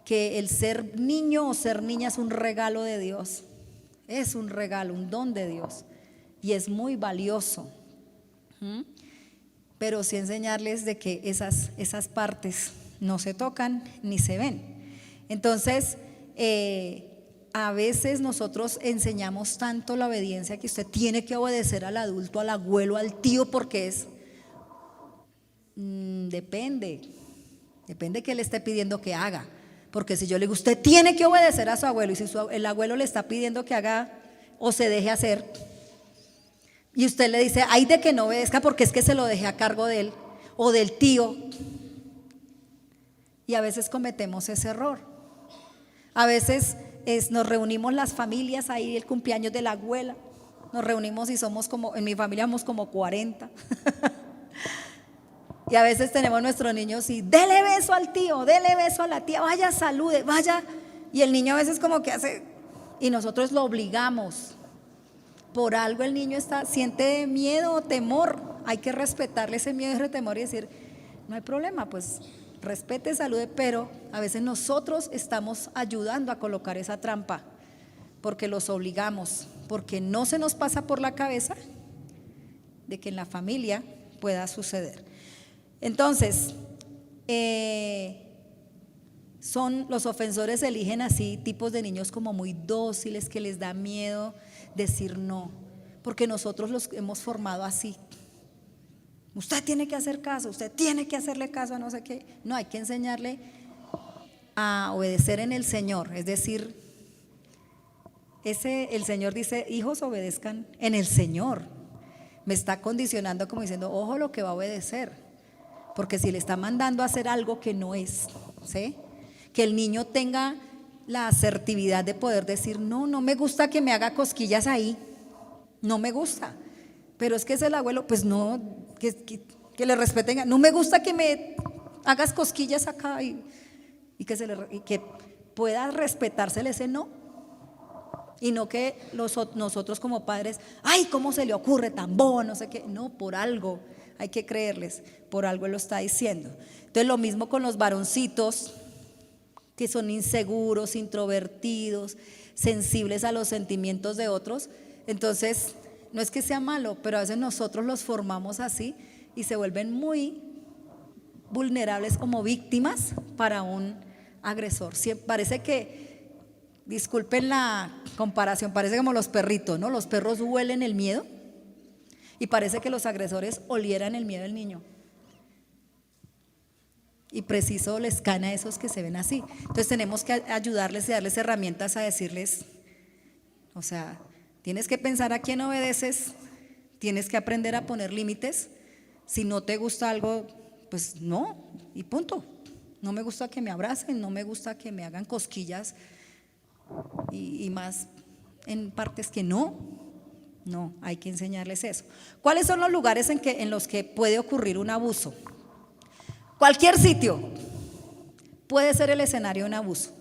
que el ser niño o ser niña es un regalo de Dios, es un regalo, un don de Dios y es muy valioso. Pero sí enseñarles de que esas partes no se tocan ni se ven. Entonces, a veces nosotros enseñamos tanto la obediencia que usted tiene que obedecer al adulto, al abuelo, al tío, porque es, depende que le esté pidiendo que haga. Porque si yo le digo, usted tiene que obedecer a su abuelo, y si el abuelo le está pidiendo que haga o se deje hacer, y usted le dice, ay de que no obedezca porque es que se lo dejé a cargo de él o del tío. Y a veces cometemos ese error. A veces nos reunimos las familias, ahí el cumpleaños de la abuela, nos reunimos y somos como, en mi familia somos como 40. Y a veces tenemos nuestros niños y dele beso al tío, dele beso a la tía, vaya, salude, vaya. Y el niño a veces como que hace, y nosotros lo obligamos. Por algo el niño siente miedo o temor, hay que respetarle ese miedo y ese temor y decir, no hay problema, pues respete, salude, pero a veces nosotros estamos ayudando a colocar esa trampa, porque los obligamos, porque no se nos pasa por la cabeza de que en la familia pueda suceder. Entonces, los ofensores eligen así tipos de niños como muy dóciles, que les da miedo decir no, porque nosotros los hemos formado así. Usted tiene que hacer caso, usted tiene que hacerle caso a no sé qué. No, hay que enseñarle a obedecer en el Señor, es decir, el Señor dice, hijos obedezcan en el Señor. Me está condicionando como diciendo, ojo lo que va a obedecer, porque si le está mandando a hacer algo que no es, ¿sí? Que el niño tenga la asertividad de poder decir, no me gusta que me haga cosquillas ahí, no me gusta, pero es que es el abuelo, pues no, que le respeten, no me gusta que me hagas cosquillas acá y que pueda respetársele ese no, y no que nosotros como padres, ay, ¿cómo se le ocurre tan bobo? No sé qué, no, por algo hay que creerles, por algo él lo está diciendo. Entonces lo mismo con los varoncitos que son inseguros, introvertidos, sensibles a los sentimientos de otros. Entonces no es que sea malo, pero a veces nosotros los formamos así y se vuelven muy vulnerables como víctimas para un agresor. Parece que, disculpen la comparación, parece como los perritos, ¿no? Los perros huelen el miedo y parece que los agresores olieran el miedo del niño. Y preciso les caen a esos que se ven así. Entonces tenemos que ayudarles y darles herramientas a decirles, o sea, tienes que pensar a quién obedeces, tienes que aprender a poner límites. Si no te gusta algo, pues no, y punto. No me gusta que me abracen, no me gusta que me hagan cosquillas y más en partes que no, hay que enseñarles eso. ¿Cuáles son los lugares en los que puede ocurrir un abuso? Cualquier sitio puede ser el escenario de un abuso,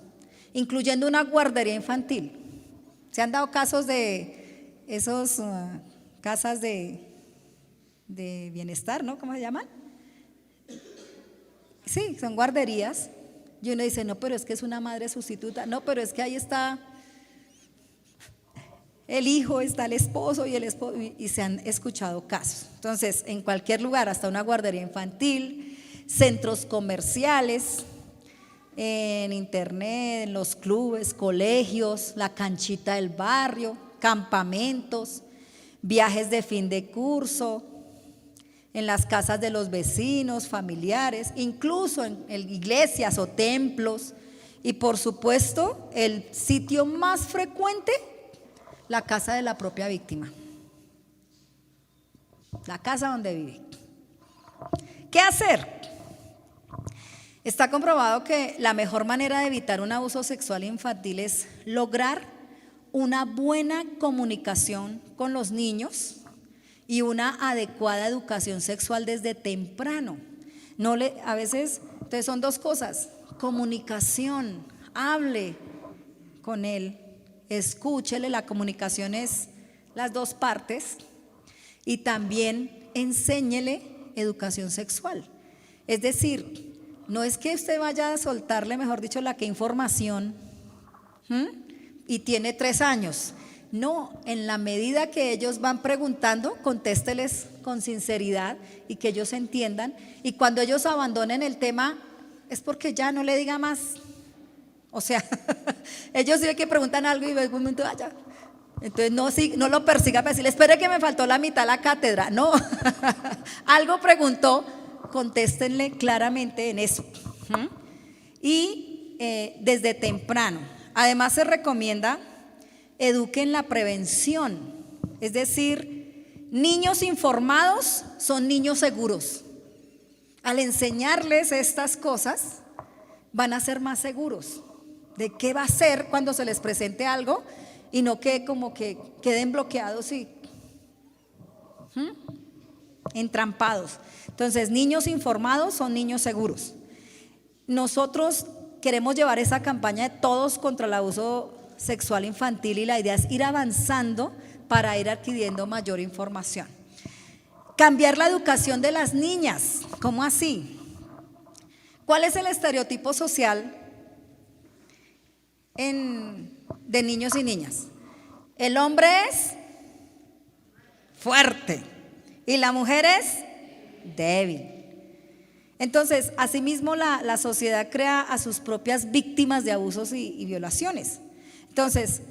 incluyendo una guardería infantil. Se han dado casos de esos casas de bienestar, ¿no? ¿Cómo se llaman? Sí, son guarderías. Y uno dice, no, pero es que es una madre sustituta. No, pero es que ahí está el hijo, está el esposo y se han escuchado casos. Entonces, en cualquier lugar, hasta una guardería infantil, centros comerciales, en internet, en los clubes, colegios, la canchita del barrio, campamentos, viajes de fin de curso, en las casas de los vecinos, familiares, incluso en iglesias o templos, y por supuesto el sitio más frecuente, la casa de la propia víctima. la casa donde vive. ¿Qué hacer? Está comprobado que la mejor manera de evitar un abuso sexual infantil es lograr una buena comunicación con los niños y una adecuada educación sexual desde temprano. A veces, entonces son dos cosas: comunicación, hable con él, escúchele, la comunicación es las dos partes, y también enséñele educación sexual. Es decir, no es que usted vaya a soltarle, mejor dicho, la que información y tiene 3 años. No, en la medida que ellos van preguntando, contésteles con sinceridad y que ellos entiendan. Y cuando ellos abandonen el tema, es porque ya no le diga más. O sea, ellos sí que preguntan algo y en un momento, ya. Entonces no lo persiga para decirle, espere que me faltó la mitad de la cátedra. No, algo preguntó, contéstenle claramente en eso. Y desde temprano. Además se recomienda eduquen la prevención, es decir, niños informados son niños seguros. Al enseñarles estas cosas, van a ser más seguros de qué va a ser cuando se les presente algo y no que como que queden bloqueados y entrampados. Entonces, niños informados son niños seguros. Nosotros queremos llevar esa campaña de todos contra el abuso sexual infantil y la idea es ir avanzando para ir adquiriendo mayor información. Cambiar la educación de las niñas. ¿Cómo así? ¿Cuál es el estereotipo social de niños y niñas? El hombre es fuerte y la mujer es débil. Entonces, asimismo la sociedad crea a sus propias víctimas de abusos y violaciones. Entonces,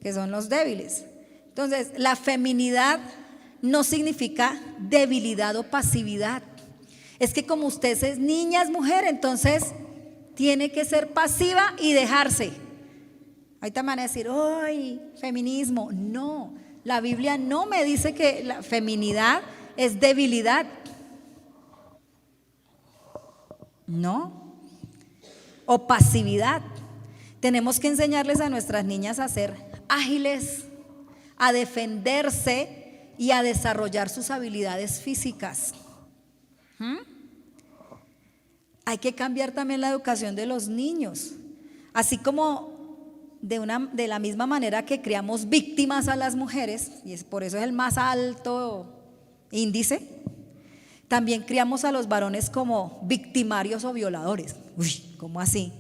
que son los débiles. Entonces, la feminidad no significa debilidad o pasividad. Es que como usted es niña, es mujer, entonces tiene que ser pasiva y dejarse. Ahorita me van a decir, ¡ay, feminismo! No, la Biblia no me dice que la feminidad es debilidad. No. O pasividad. Tenemos que enseñarles a nuestras niñas a ser ágiles, a defenderse y a desarrollar sus habilidades físicas. Hay que cambiar también la educación de los niños, así como de la misma manera que criamos víctimas a las mujeres, y por eso es el más alto índice, también criamos a los varones como victimarios o violadores. Uy, ¿cómo así?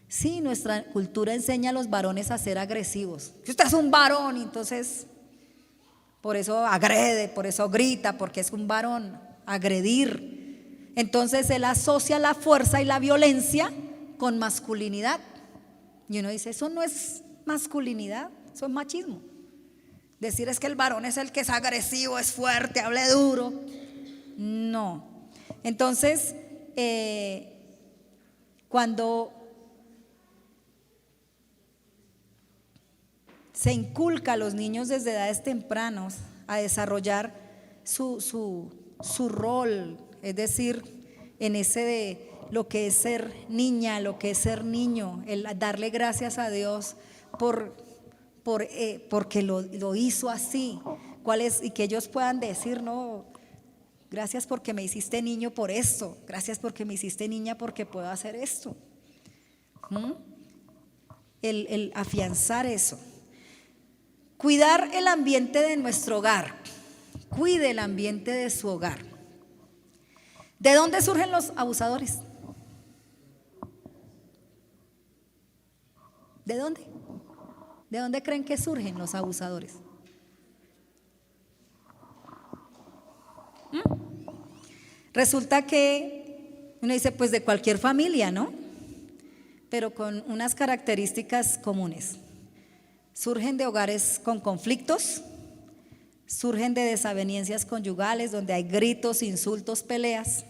Sí, nuestra cultura enseña a los varones a ser agresivos. Si usted es un varón, entonces por eso agrede, por eso grita, porque es un varón, agredir. Entonces él asocia la fuerza y la violencia con masculinidad. Y uno dice, eso no es masculinidad, eso es machismo. Decir es que el varón es el que es agresivo, es fuerte, hable duro. No. Entonces, cuando se inculca a los niños desde edades tempranas a desarrollar su rol, es decir, en ese de lo que es ser niña, lo que es ser niño, el darle gracias a Dios porque lo hizo así, y que ellos puedan decir, no, gracias porque me hiciste niño por esto, gracias porque me hiciste niña porque puedo hacer esto. El afianzar eso. Cuidar el ambiente de nuestro hogar. Cuide el ambiente de su hogar. ¿De dónde surgen los abusadores? ¿De dónde? ¿De dónde creen que surgen los abusadores? Resulta que uno dice, pues de cualquier familia, ¿no? Pero con unas características comunes. Surgen de hogares con conflictos, surgen de desavenencias conyugales donde hay gritos, insultos, peleas,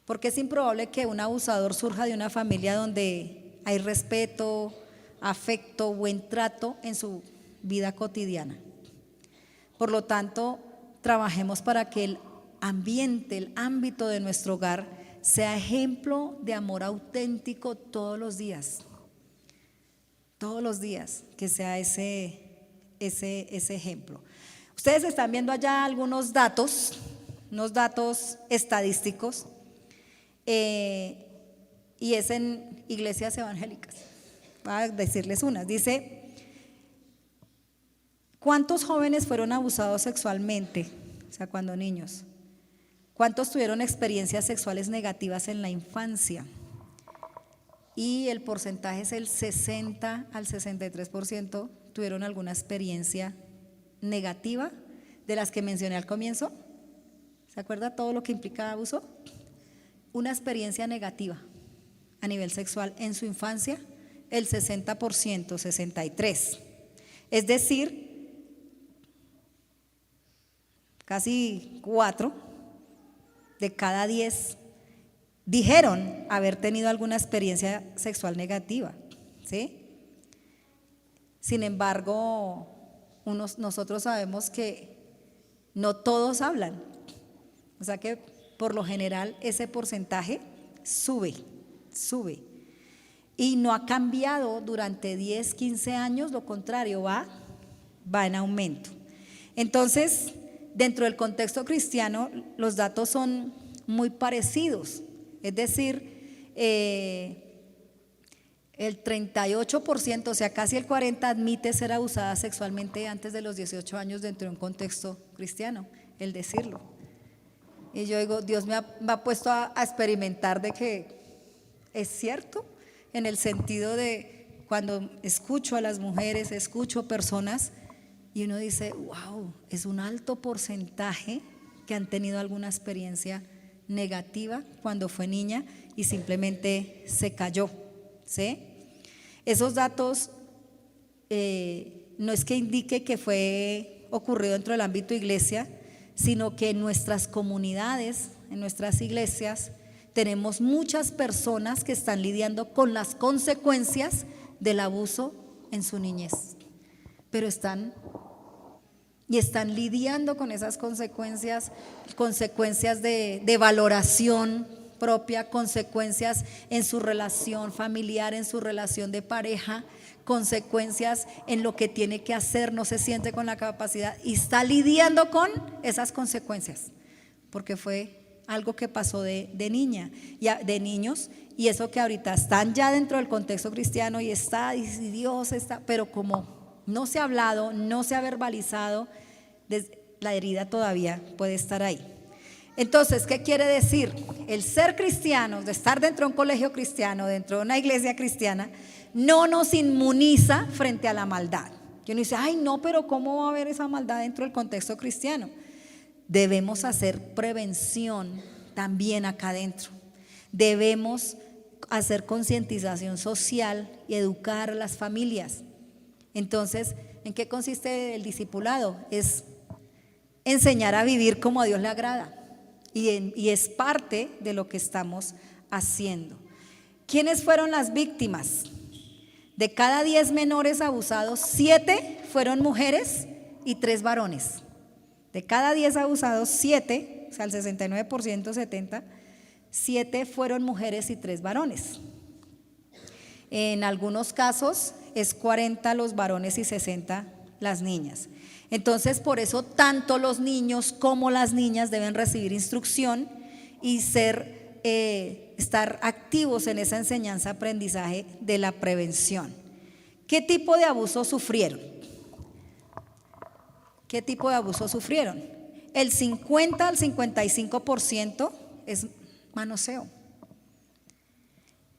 porque es improbable que un abusador surja de una familia donde hay respeto, afecto, buen trato en su vida cotidiana. Por lo tanto, trabajemos para que el ambiente, el ámbito de nuestro hogar sea ejemplo de amor auténtico todos los días, que sea ese ejemplo. Ustedes están viendo allá algunos datos, unos datos estadísticos, y es en iglesias evangélicas. Voy a decirles unas. Dice: ¿cuántos jóvenes fueron abusados sexualmente? O sea, cuando niños. ¿Cuántos tuvieron experiencias sexuales negativas en la infancia? Y el porcentaje es el 60 al 63% tuvieron alguna experiencia negativa de las que mencioné al comienzo. ¿Se acuerda todo lo que implica abuso? Una experiencia negativa a nivel sexual en su infancia, el 60%, 63%. Es decir, casi 4 de cada 10 dijeron haber tenido alguna experiencia sexual negativa, ¿sí? Sin embargo, nosotros sabemos que no todos hablan, o sea que por lo general ese porcentaje sube, y no ha cambiado durante 10, 15 años, lo contrario, va en aumento. Entonces, dentro del contexto cristiano, los datos son muy parecidos, es decir, el 38%, o sea, casi el 40%, admite ser abusada sexualmente antes de los 18 años dentro de un contexto cristiano, el decirlo. Y yo digo, Dios me ha puesto a experimentar de que es cierto, en el sentido de cuando escucho a las mujeres, escucho personas, y uno dice, wow, es un alto porcentaje que han tenido alguna experiencia negativa cuando fue niña y simplemente se cayó, ¿sí? Esos datos no es que indique que fue ocurrido dentro del ámbito iglesia, sino que en nuestras comunidades, en nuestras iglesias, tenemos muchas personas que están lidiando con las consecuencias del abuso en su niñez, pero están lidiando con esas consecuencias de valoración propia, consecuencias en su relación familiar, en su relación de pareja, consecuencias en lo que tiene que hacer, no se siente con la capacidad y está lidiando con esas consecuencias, porque fue algo que pasó de niña, de niños, y eso que ahorita están ya dentro del contexto cristiano y Dios está, pero como no se ha hablado, no se ha verbalizado, la herida todavía puede estar ahí. Entonces, ¿qué quiere decir? El ser cristianos, de estar dentro de un colegio cristiano, dentro de una iglesia cristiana, no nos inmuniza frente a la maldad. Y uno dice, ay no, pero ¿cómo va a haber esa maldad dentro del contexto cristiano? Debemos hacer prevención también acá adentro. Debemos hacer concientización social y educar a las familias. Entonces, ¿en qué consiste el discipulado? Es enseñar a vivir como a Dios le agrada, y es parte de lo que estamos haciendo. ¿Quiénes fueron las víctimas? De cada 10 menores abusados, 7 fueron mujeres y 3 varones. De cada 10 abusados, 7, o sea, el 69%, 70%, 7 fueron mujeres y 3 varones. En algunos casos es 40 los varones y 60 las niñas. Entonces, por eso tanto los niños como las niñas deben recibir instrucción y estar activos en esa enseñanza-aprendizaje de la prevención. ¿Qué tipo de abuso sufrieron? ¿Qué tipo de abuso sufrieron? El 50 al 55% es manoseo.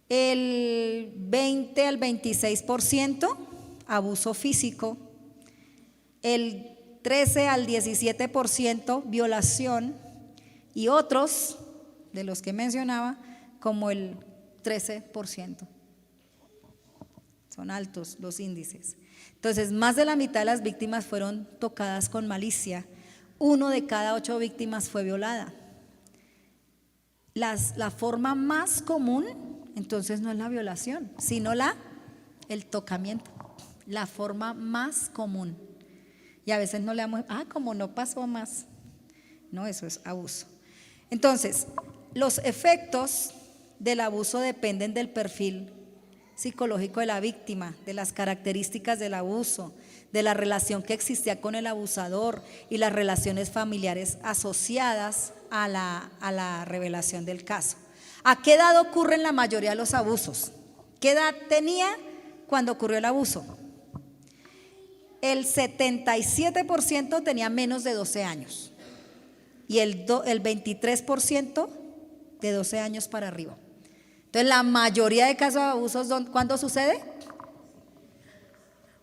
El 20 al 26% abuso físico. El 13 al 17% violación, y otros de los que mencionaba como el 13%. Son altos los índices. Entonces, más de la mitad de las víctimas fueron tocadas con malicia. 1 de cada 8 víctimas fue violada. La forma más común, entonces, no es la violación, sino el tocamiento. La forma más común. Y a veces no le damos, como no pasó más. No, eso es abuso. Entonces, los efectos del abuso dependen del perfil psicológico de la víctima, de las características del abuso, de la relación que existía con el abusador y las relaciones familiares asociadas a la revelación del caso. ¿A qué edad ocurren la mayoría de los abusos? ¿Qué edad tenía cuando ocurrió el abuso? El 77% tenía menos de 12 años y el 23% de 12 años para arriba. Entonces, la mayoría de casos de abusos, ¿cuándo sucede?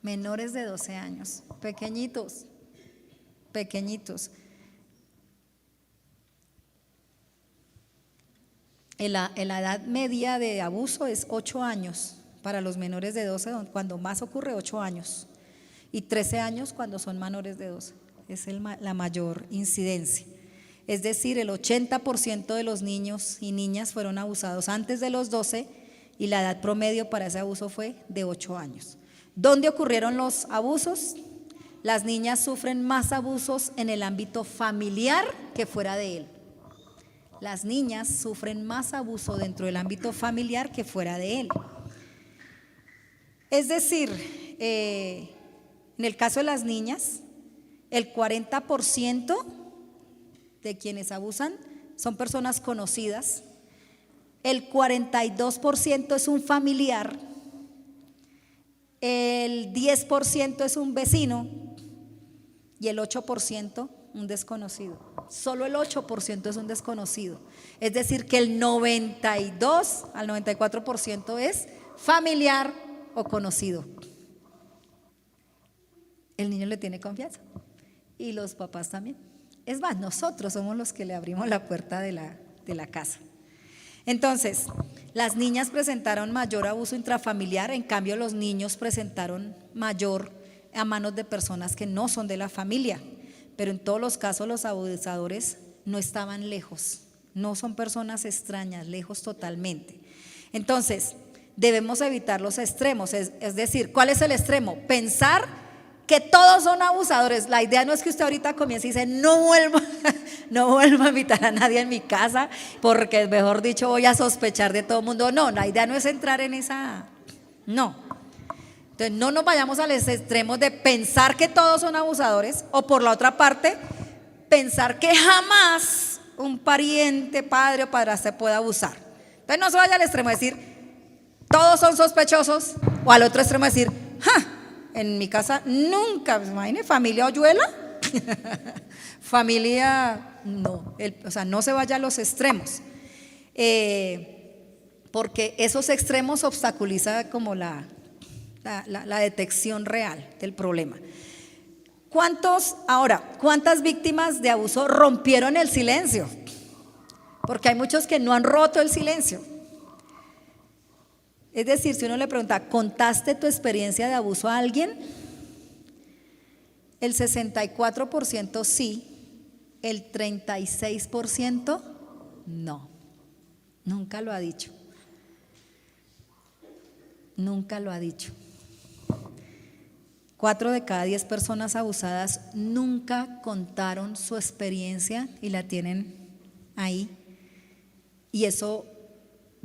Menores de 12 años, pequeñitos, pequeñitos. La edad media de abuso es 8 años para los menores de 12, cuando más ocurre 8 años, y 13 años cuando son menores de 12, es la mayor incidencia. Es decir, el 80% de los niños y niñas fueron abusados antes de los 12 y la edad promedio para ese abuso fue de 8 años. ¿Dónde ocurrieron los abusos? Las niñas sufren más abusos en el ámbito familiar que fuera de él. Las niñas sufren más abuso dentro del ámbito familiar que fuera de él. Es decir, en el caso de las niñas, el 40% de quienes abusan son personas conocidas, el 42% es un familiar, el 10% es un vecino y el 8% un desconocido. Solo el 8% es un desconocido. Es decir, que el 92 al 94% es familiar o conocido. El niño le tiene confianza y los papás también. Es más, nosotros somos los que le abrimos la puerta de la casa. Entonces, las niñas presentaron mayor abuso intrafamiliar, en cambio los niños presentaron mayor a manos de personas que no son de la familia. Pero en todos los casos los abusadores no estaban lejos, no son personas extrañas, lejos totalmente. Entonces, debemos evitar los extremos, es decir, ¿cuál es el extremo? Pensar que todos son abusadores. La idea no es que usted ahorita comience y dice, no vuelvo a invitar a nadie en mi casa porque, mejor dicho, voy a sospechar de todo el mundo. No, la idea no es entrar en esa, no. Entonces, no nos vayamos a los extremos de pensar que todos son abusadores, o por la otra parte, pensar que jamás un pariente, padre o padrastro pueda abusar. Entonces, no se vaya al extremo de decir, todos son sospechosos, o al otro extremo de decir, ¡ja! En mi casa nunca, imagínese, familia Oyuela, familia, no, o sea, no se vaya a los extremos, porque esos extremos obstaculizan como la detección real del problema. ¿Cuántas víctimas de abuso rompieron el silencio? Porque hay muchos que no han roto el silencio. Es decir, si uno le pregunta, ¿contaste tu experiencia de abuso a alguien? El 64% sí, el 36% no, nunca lo ha dicho. Nunca lo ha dicho. 4 de cada 10 personas abusadas nunca contaron su experiencia y la tienen ahí. Y eso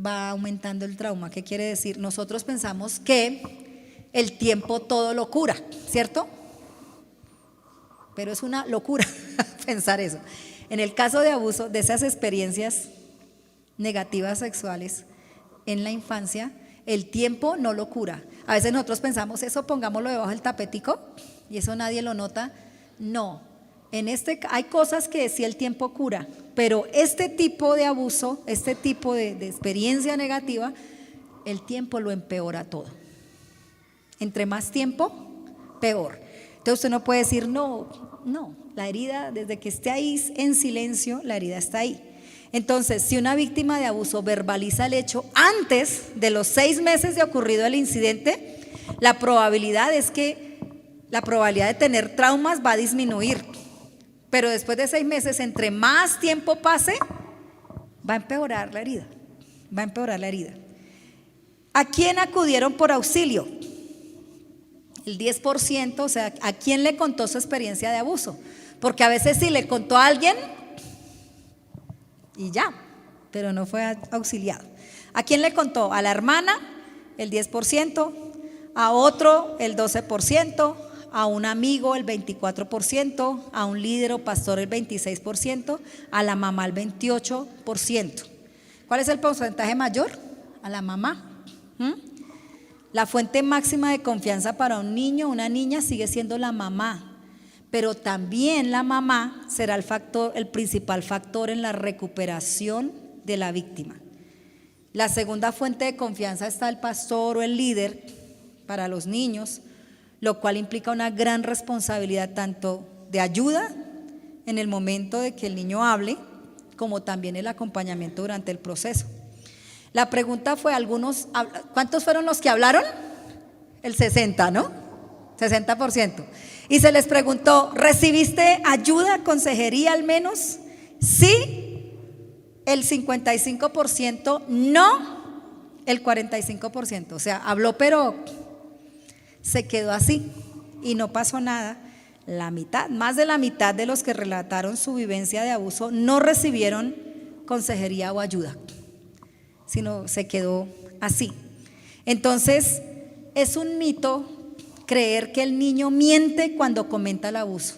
va aumentando el trauma. ¿Qué quiere decir? Nosotros pensamos que el tiempo todo lo cura, ¿cierto? Pero es una locura pensar eso. En el caso de abuso, de esas experiencias negativas sexuales en la infancia, el tiempo no lo cura. A veces nosotros pensamos, eso pongámoslo debajo del tapetico y eso nadie lo nota. No, hay cosas que sí el tiempo cura, pero este tipo de abuso, este tipo de experiencia negativa, el tiempo lo empeora todo. Entre más tiempo, peor. Entonces usted no puede decir, no, la herida, desde que esté ahí en silencio, la herida está ahí. Entonces, si una víctima de abuso verbaliza el hecho antes de los 6 meses de ocurrido el incidente, la probabilidad de tener traumas va a disminuir. Pero después de 6 meses, entre más tiempo pase, va a empeorar la herida. ¿A quién acudieron por auxilio? El 10%, o sea, ¿a quién le contó su experiencia de abuso? Porque a veces sí le contó a alguien y ya, pero no fue auxiliado. ¿A quién le contó? A la hermana el 10%, a otro el 12%, a un amigo el 24%, a un líder o pastor el 26%, a la mamá el 28%. ¿Cuál es el porcentaje mayor? A la mamá. La fuente máxima de confianza para un niño o una niña sigue siendo la mamá, pero también la mamá será el principal factor en la recuperación de la víctima. La segunda fuente de confianza está el pastor o el líder para los niños, lo cual implica una gran responsabilidad tanto de ayuda en el momento de que el niño hable, como también el acompañamiento durante el proceso. La pregunta fue, ¿cuántos fueron los que hablaron? El 60, ¿no? 60%. Y se les preguntó, ¿recibiste ayuda, consejería al menos? Sí, el 55%, no, el 45%. O sea, habló pero se quedó así y no pasó nada. Más de la mitad de los que relataron su vivencia de abuso no recibieron consejería o ayuda, sino se quedó así. Entonces, es un mito creer que el niño miente cuando comenta el abuso.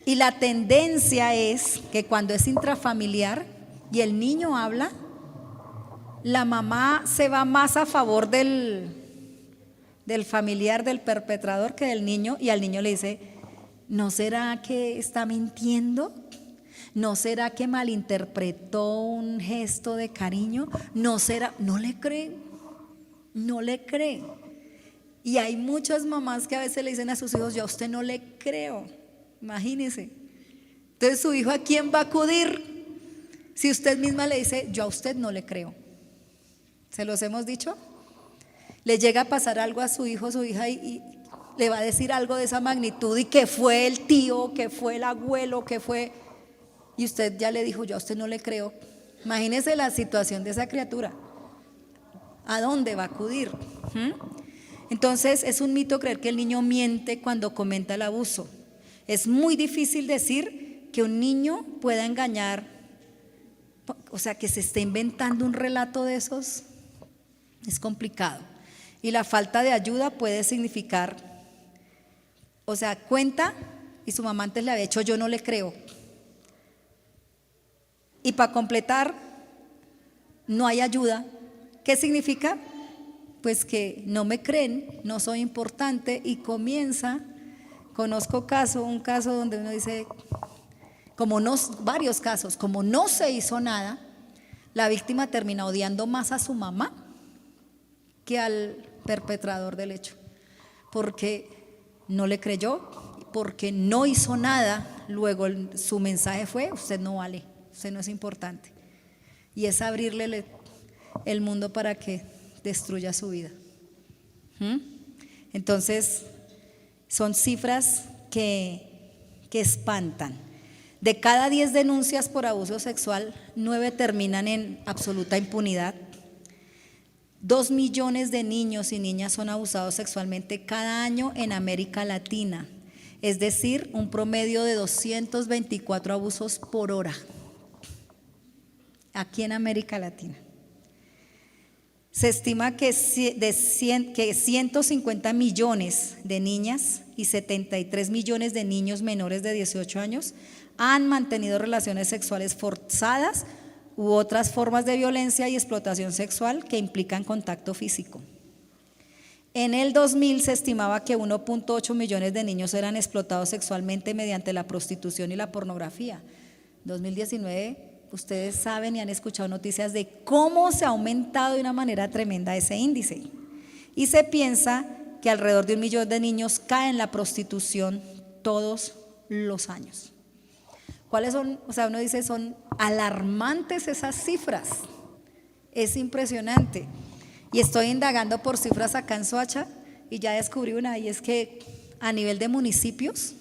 Y la tendencia es que cuando es intrafamiliar y el niño habla, la mamá se va más a favor del familiar, del perpetrador, que del niño, y al niño le dice, ¿no será que está mintiendo? ¿No será que malinterpretó un gesto de cariño? ¿No será? No le cree, no le cree. Y hay muchas mamás que a veces le dicen a sus hijos, yo a usted no le creo, imagínese. Entonces su hijo, ¿a quién va a acudir? Si usted misma le dice, yo a usted no le creo. ¿Se los hemos dicho? Le llega a pasar algo a su hijo, su hija, y le va a decir algo de esa magnitud, y que fue el tío, que fue el abuelo, que fue... Y usted ya le dijo, yo a usted no le creo. Imagínese la situación de esa criatura. ¿A dónde va a acudir? Entonces es un mito creer que el niño miente cuando comenta el abuso. Es muy difícil decir que un niño pueda engañar, o sea, que se esté inventando un relato de esos. Es complicado. Y la falta de ayuda puede significar, o sea, cuenta y su mamá antes le había dicho, yo no le creo. Y para completar, no hay ayuda. ¿Qué significa? Pues que no me creen, no soy importante, y conozco un caso donde uno dice, varios casos, como no se hizo nada, la víctima termina odiando más a su mamá que al perpetrador del hecho, porque no le creyó, porque no hizo nada. Luego su mensaje fue, usted no vale, usted no es importante, y es abrirle el mundo para que destruya su vida. Entonces son cifras que espantan. De cada 10 denuncias por abuso sexual, 9 terminan en absoluta impunidad. 2 millones de niños y niñas son abusados sexualmente cada año en América Latina, es decir, un promedio de 224 abusos por hora aquí en América Latina. Se estima que 150 millones de niñas y 73 millones de niños menores de 18 años han mantenido relaciones sexuales forzadas u otras formas de violencia y explotación sexual que implican contacto físico. En el 2000 se estimaba que 1.8 millones de niños eran explotados sexualmente mediante la prostitución y la pornografía. 2019, ustedes saben y han escuchado noticias de cómo se ha aumentado de una manera tremenda ese índice. Y se piensa que alrededor de 1 millón de niños caen en la prostitución todos los años. ¿Cuáles son? O sea, uno dice, son alarmantes esas cifras. Es impresionante. Y estoy indagando por cifras acá en Soacha y ya descubrí una, y es que a nivel de municipios,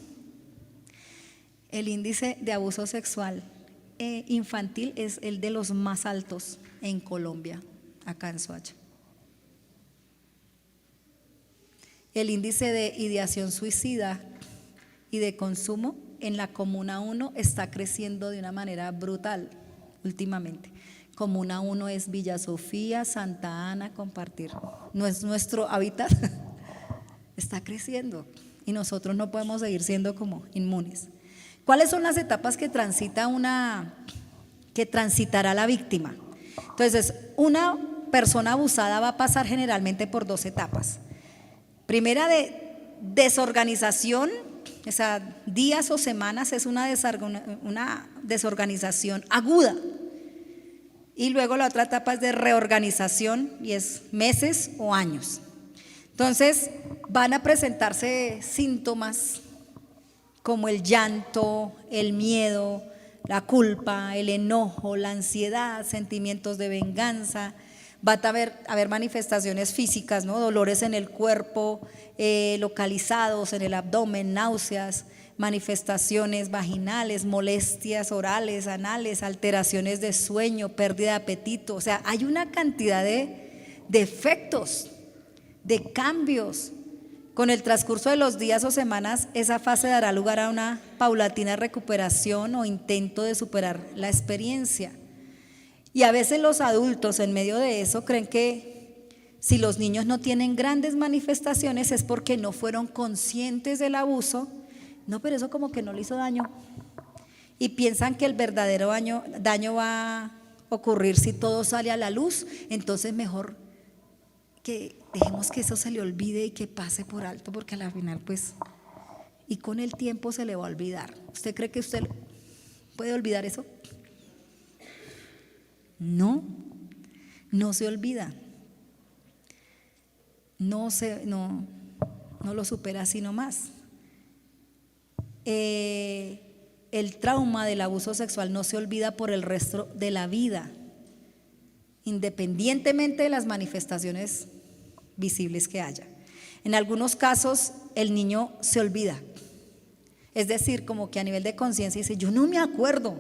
el índice de abuso sexual infantil es el de los más altos en Colombia, acá en Soacha. El índice de ideación suicida y de consumo en la Comuna 1 está creciendo de una manera brutal. últimamente. Comuna 1 es Villa Sofía, Santa Ana, compartir. No es nuestro hábitat, está creciendo y nosotros no podemos seguir siendo como inmunes. ¿Cuáles son las etapas que transitará la víctima? Entonces, una persona abusada va a pasar generalmente por 2 etapas. Primera, de desorganización, o sea, días o semanas, es una desorganización aguda. Y luego la otra etapa es de reorganización y es meses o años. Entonces, van a presentarse síntomas como el llanto, el miedo, la culpa, el enojo, la ansiedad, sentimientos de venganza. Va a haber manifestaciones físicas, ¿no? Dolores en el cuerpo, localizados en el abdomen, náuseas, manifestaciones vaginales, molestias orales, anales, alteraciones de sueño, pérdida de apetito. O sea, hay una cantidad de efectos, de cambios. Con el transcurso de los días o semanas, esa fase dará lugar a una paulatina recuperación o intento de superar la experiencia. Y a veces los adultos en medio de eso creen que si los niños no tienen grandes manifestaciones es porque no fueron conscientes del abuso. No, pero eso como que no le hizo daño. Y piensan que el verdadero daño va a ocurrir si todo sale a la luz. Entonces mejor que dejemos que eso se le olvide y que pase por alto, porque al final pues, y con el tiempo se le va a olvidar. ¿Usted cree que usted puede olvidar eso? No, no se olvida. No lo supera así nomás. El trauma del abuso sexual no se olvida por el resto de la vida, independientemente de las manifestaciones visibles que haya. En algunos casos el niño se olvida, es decir, como que a nivel de conciencia dice, yo no me acuerdo,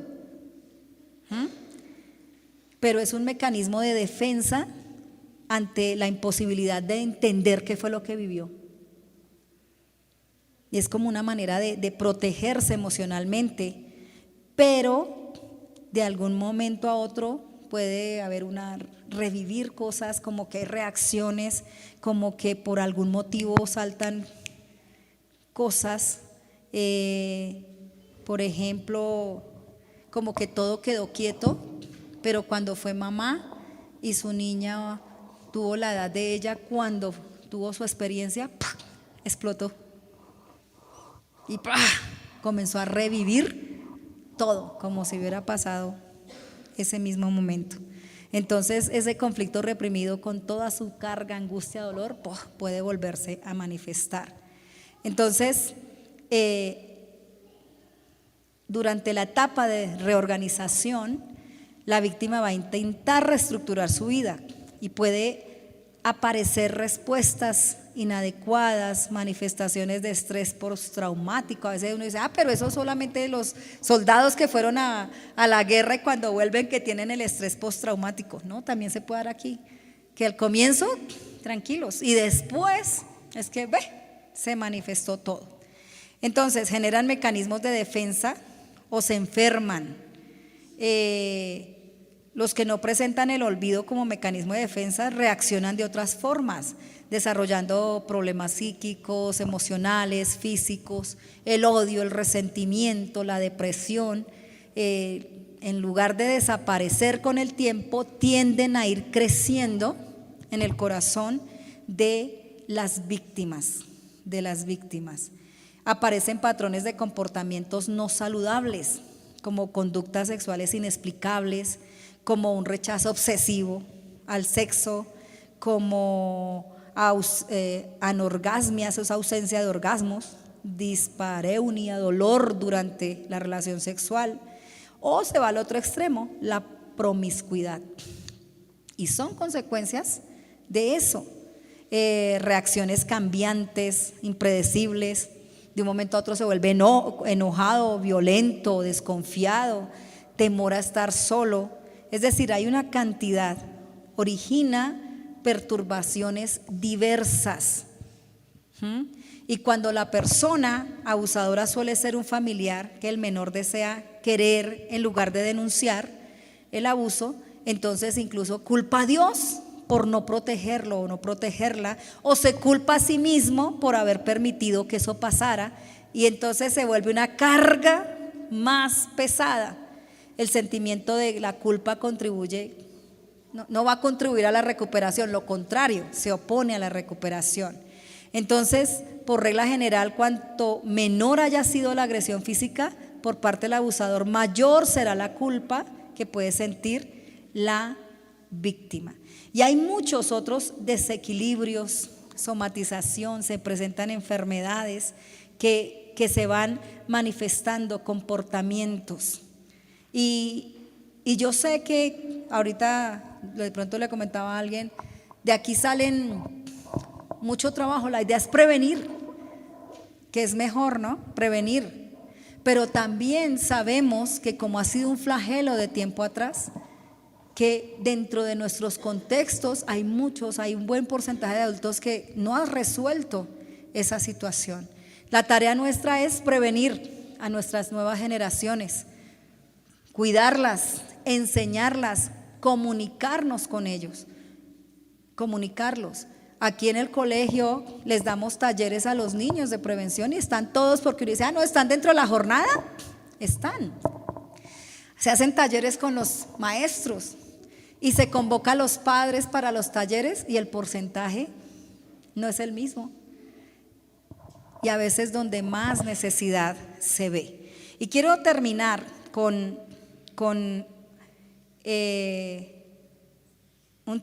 pero es un mecanismo de defensa ante la imposibilidad de entender qué fue lo que vivió. Y es como una manera de protegerse emocionalmente, pero de algún momento a otro puede haber revivir cosas, como que hay reacciones, como que por algún motivo saltan cosas, por ejemplo, como que todo quedó quieto, pero cuando fue mamá y su niña tuvo la edad de ella, cuando tuvo su experiencia, ¡pah!, explotó y ¡pah!, comenzó a revivir todo como si hubiera pasado ese mismo momento. Entonces ese conflicto reprimido con toda su carga, angustia, dolor, puede volverse a manifestar. Entonces, durante la etapa de reorganización, la víctima va a intentar reestructurar su vida y puede aparecer respuestas inadecuadas, manifestaciones de estrés postraumático. A veces uno dice, pero eso solamente los soldados que fueron a la guerra y cuando vuelven que tienen el estrés postraumático. No, también se puede dar aquí, que al comienzo tranquilos y después es que se manifestó todo. Entonces generan mecanismos de defensa o se enferman. Los que no presentan el olvido como mecanismo de defensa reaccionan de otras formas, desarrollando problemas psíquicos, emocionales, físicos, el odio, el resentimiento, la depresión. En lugar de desaparecer con el tiempo, tienden a ir creciendo en el corazón de las víctimas. Aparecen patrones de comportamientos no saludables, como conductas sexuales inexplicables, como un rechazo obsesivo al sexo, como anorgasmia, eso es ausencia de orgasmos, dispareunia, dolor durante la relación sexual, o se va al otro extremo, la promiscuidad. Y son consecuencias de eso, reacciones cambiantes, impredecibles, de un momento a otro se vuelve enojado, violento, desconfiado, temor a estar solo. Es decir, hay una cantidad, origina perturbaciones diversas. Y cuando la persona abusadora suele ser un familiar que el menor desea querer en lugar de denunciar, el abuso, entonces incluso culpa a Dios por no protegerlo o no protegerla, o se culpa a sí mismo por haber permitido que eso pasara, y entonces se vuelve una carga más pesada. El sentimiento de la culpa no va a contribuir a la recuperación, lo contrario, se opone a la recuperación. Entonces, por regla general, cuanto menor haya sido la agresión física por parte del abusador, mayor será la culpa que puede sentir la víctima. Y hay muchos otros desequilibrios, somatización, se presentan enfermedades que se van manifestando, comportamientos. Y yo sé que ahorita de pronto le comentaba a alguien, de aquí salen mucho trabajo, la idea es prevenir, que es mejor, ¿no? Prevenir. Pero también sabemos que como ha sido un flagelo de tiempo atrás, que dentro de nuestros contextos hay un buen porcentaje de adultos que no han resuelto esa situación. La tarea nuestra es prevenir a nuestras nuevas generaciones, cuidarlas, enseñarlas, comunicarnos con ellos, comunicarlos. Aquí en el colegio les damos talleres a los niños de prevención y están todos, porque uno dice, no, ¿están dentro de la jornada? Están. Se hacen talleres con los maestros y se convoca a los padres para los talleres y el porcentaje no es el mismo. Y a veces donde más necesidad se ve. Y quiero terminar con un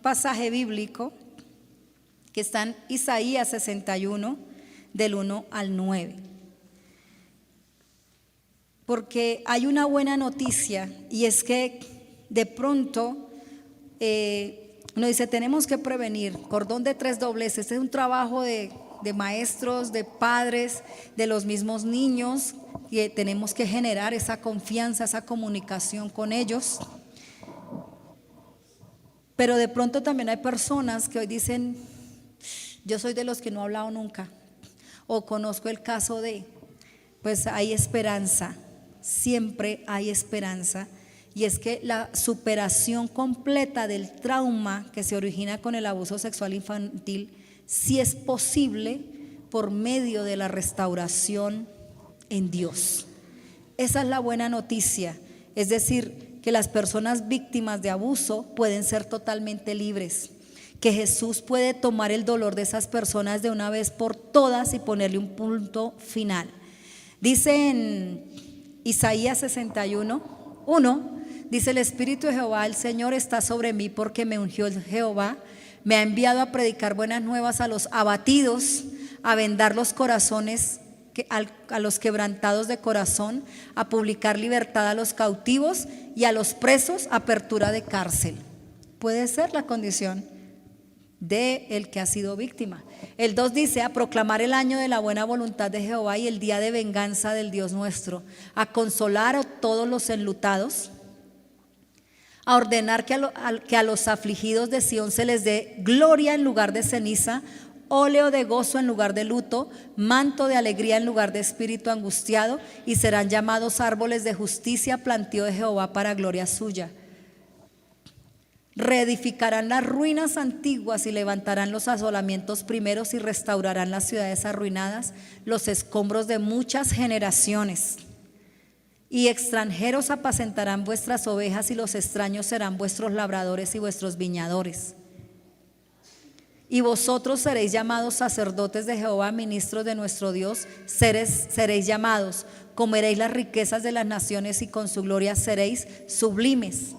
pasaje bíblico que está en Isaías 61, del 1 al 9. Porque hay una buena noticia, y es que de pronto uno dice, tenemos que prevenir, cordón de tres dobleces. Este es un trabajo de maestros, de padres, de los mismos niños, que tenemos que generar esa confianza, esa comunicación con ellos. Pero de pronto también hay personas que hoy dicen, yo soy de los que no he hablado nunca, o conozco el caso de, pues hay esperanza, siempre hay esperanza, y es que la superación completa del trauma que se origina con el abuso sexual infantil sí es posible por medio de la restauración en Dios. Esa es la buena noticia, es decir, que las personas víctimas de abuso pueden ser totalmente libres, que Jesús puede tomar el dolor de esas personas de una vez por todas y ponerle un punto final. Dice en Isaías 61:1, dice: el Espíritu de Jehová, el Señor, está sobre mí, porque me ungió el Jehová, me ha enviado a predicar buenas nuevas a los abatidos, a vendar los corazones a los quebrantados de corazón, a publicar libertad a los cautivos y a los presos, apertura de cárcel. Puede ser la condición de el que ha sido víctima. El 2 dice: a proclamar el año de la buena voluntad de Jehová y el día de venganza del Dios nuestro, a consolar a todos los enlutados, a ordenar que a los afligidos de Sión se les dé gloria en lugar de ceniza, óleo de gozo en lugar de luto, manto de alegría en lugar de espíritu angustiado, y serán llamados árboles de justicia, plantío de Jehová para gloria suya. Reedificarán las ruinas antiguas y levantarán los asolamientos primeros y restaurarán las ciudades arruinadas, los escombros de muchas generaciones. Y extranjeros apacentarán vuestras ovejas y los extraños serán vuestros labradores y vuestros viñadores. Y vosotros seréis llamados sacerdotes de Jehová, ministros de nuestro Dios, seréis llamados, comeréis las riquezas de las naciones y con su gloria seréis sublimes.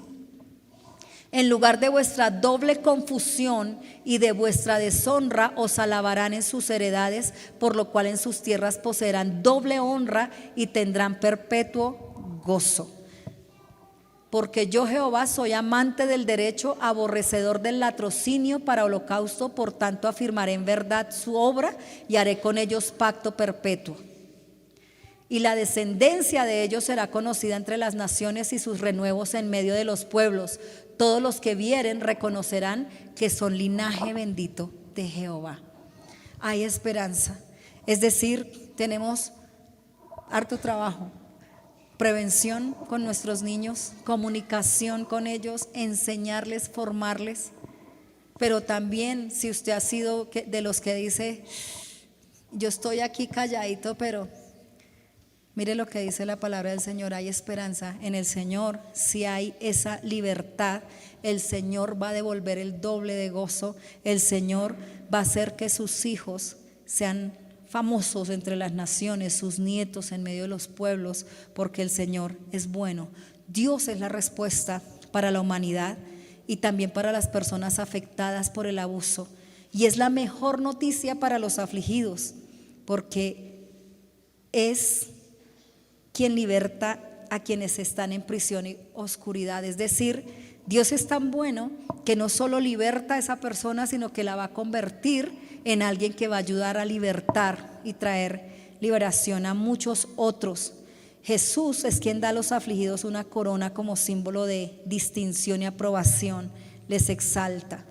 En lugar de vuestra doble confusión y de vuestra deshonra os alabarán en sus heredades, por lo cual en sus tierras poseerán doble honra y tendrán perpetuo gozo. Porque yo, Jehová, soy amante del derecho, aborrecedor del latrocinio para holocausto, por tanto afirmaré en verdad su obra y haré con ellos pacto perpetuo. Y la descendencia de ellos será conocida entre las naciones y sus renuevos en medio de los pueblos. Todos los que vieren reconocerán que son linaje bendito de Jehová. Hay esperanza, es decir, tenemos harto trabajo, prevención con nuestros niños, comunicación con ellos, enseñarles, formarles. Pero también si usted ha sido de los que dice, yo estoy aquí calladito, pero mire lo que dice la palabra del Señor, hay esperanza en el Señor. Si hay esa libertad, el Señor va a devolver el doble de gozo. El Señor va a hacer que sus hijos sean famosos entre las naciones, sus nietos en medio de los pueblos, porque el Señor es bueno. Dios es la respuesta para la humanidad y también para las personas afectadas por el abuso. Y es la mejor noticia para los afligidos, porque es quien liberta a quienes están en prisión y oscuridad. Es decir, Dios es tan bueno que no solo liberta a esa persona, sino que la va a convertir en alguien que va a ayudar a libertar y traer liberación a muchos otros. Jesús es quien da a los afligidos una corona como símbolo de distinción y aprobación, les exalta.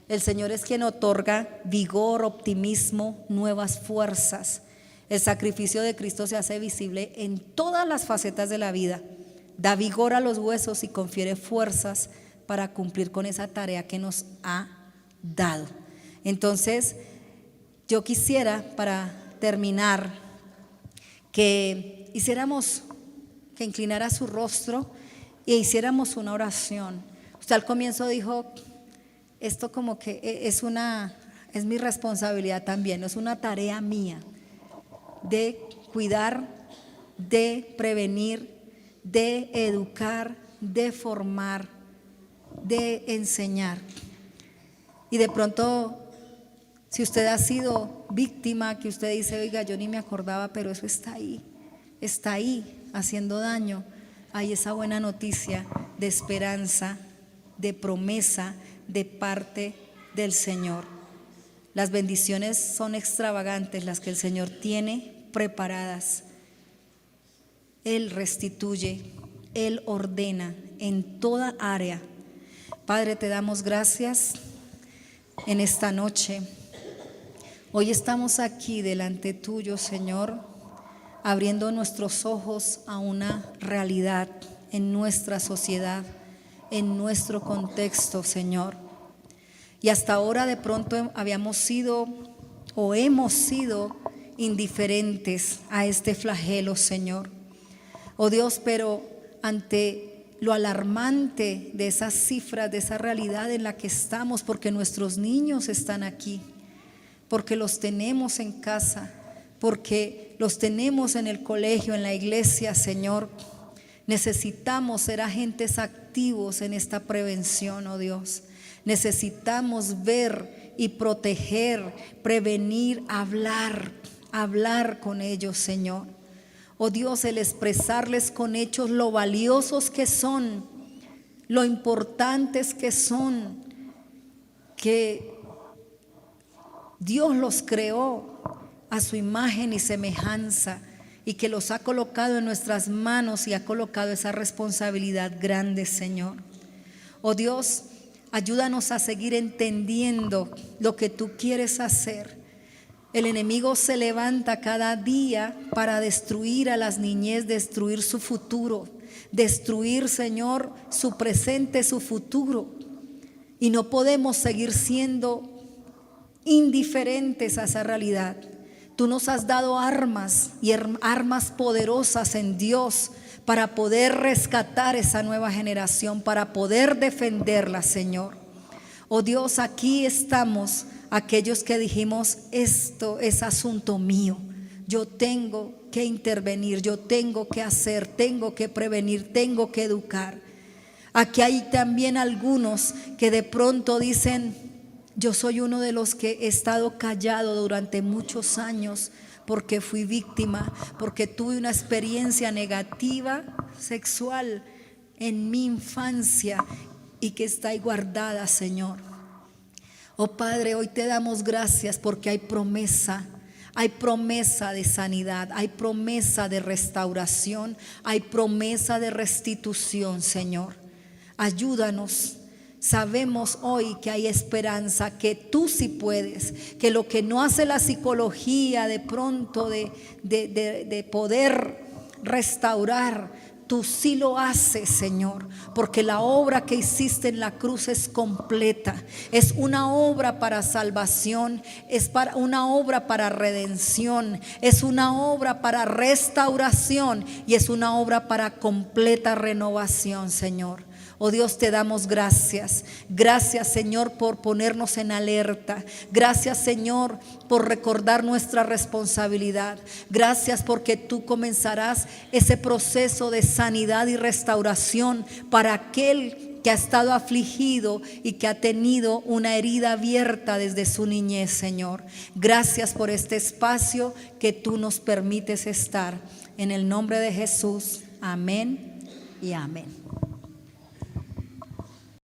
El Señor es quien otorga vigor, optimismo, nuevas fuerzas. El sacrificio de Cristo se hace visible en todas las facetas de la vida, da vigor a los huesos y confiere fuerzas para cumplir con esa tarea que nos ha dado. Entonces, yo quisiera, para terminar, que hiciéramos, que inclinara su rostro e hiciéramos una oración. Usted al comienzo dijo, esto como que es mi responsabilidad también, es una tarea mía de cuidar, de prevenir, de educar, de formar, de enseñar. Y de pronto, si usted ha sido víctima, que usted dice, oiga, yo ni me acordaba, pero eso está ahí haciendo daño, hay esa buena noticia de esperanza, de promesa de parte del Señor. Las bendiciones son extravagantes, las que el Señor tiene preparadas. Él restituye, Él ordena en toda área. Padre, te damos gracias en esta noche. Hoy estamos aquí delante tuyo, Señor, abriendo nuestros ojos a una realidad en nuestra sociedad, en nuestro contexto, Señor. Y hasta ahora de pronto habíamos sido o hemos sido indiferentes a este flagelo, Señor. Oh Dios, pero ante lo alarmante de esas cifras, de esa realidad en la que estamos, porque nuestros niños están aquí, porque los tenemos en casa, porque los tenemos en el colegio, en la iglesia, Señor, necesitamos ser agentes activos en esta prevención, oh Dios. Necesitamos ver y proteger, prevenir, hablar con ellos, Señor. Oh Dios, el expresarles con hechos lo valiosos que son, lo importantes que son, que Dios los creó a su imagen y semejanza y que los ha colocado en nuestras manos y ha colocado esa responsabilidad grande, Señor. Oh Dios, ayúdanos a seguir entendiendo lo que tú quieres hacer. El enemigo se levanta cada día para destruir a las niñez, destruir su futuro, destruir, Señor, su presente, su futuro. Y no podemos seguir siendo indiferentes a esa realidad. Tú nos has dado armas y armas poderosas en Dios para poder rescatar esa nueva generación, para poder defenderla, Señor. Oh Dios, aquí estamos aquellos que dijimos, esto es asunto mío, yo tengo que intervenir, yo tengo que hacer, tengo que prevenir, tengo que educar. Aquí hay también algunos que de pronto dicen, yo soy uno de los que he estado callado durante muchos años porque fui víctima, porque tuve una experiencia negativa sexual en mi infancia y que está ahí guardada, Señor. Oh Padre, hoy te damos gracias porque hay promesa de sanidad, hay promesa de restauración, hay promesa de restitución, Señor. Ayúdanos. Sabemos hoy que hay esperanza, que tú sí puedes, que lo que no hace la psicología de pronto de poder restaurar, Tú sí lo haces, Señor, porque la obra que hiciste en la cruz es completa. Es una obra para salvación, es para una obra para redención, es una obra para restauración y es una obra para completa renovación, Señor. Oh Dios, te damos gracias. Gracias, Señor, por ponernos en alerta. Gracias, Señor, por recordar nuestra responsabilidad. Gracias porque tú comenzarás ese proceso de sanidad y restauración para aquel que ha estado afligido y que ha tenido una herida abierta desde su niñez, Señor. Gracias por este espacio que tú nos permites estar. En el nombre de Jesús, amén y amén.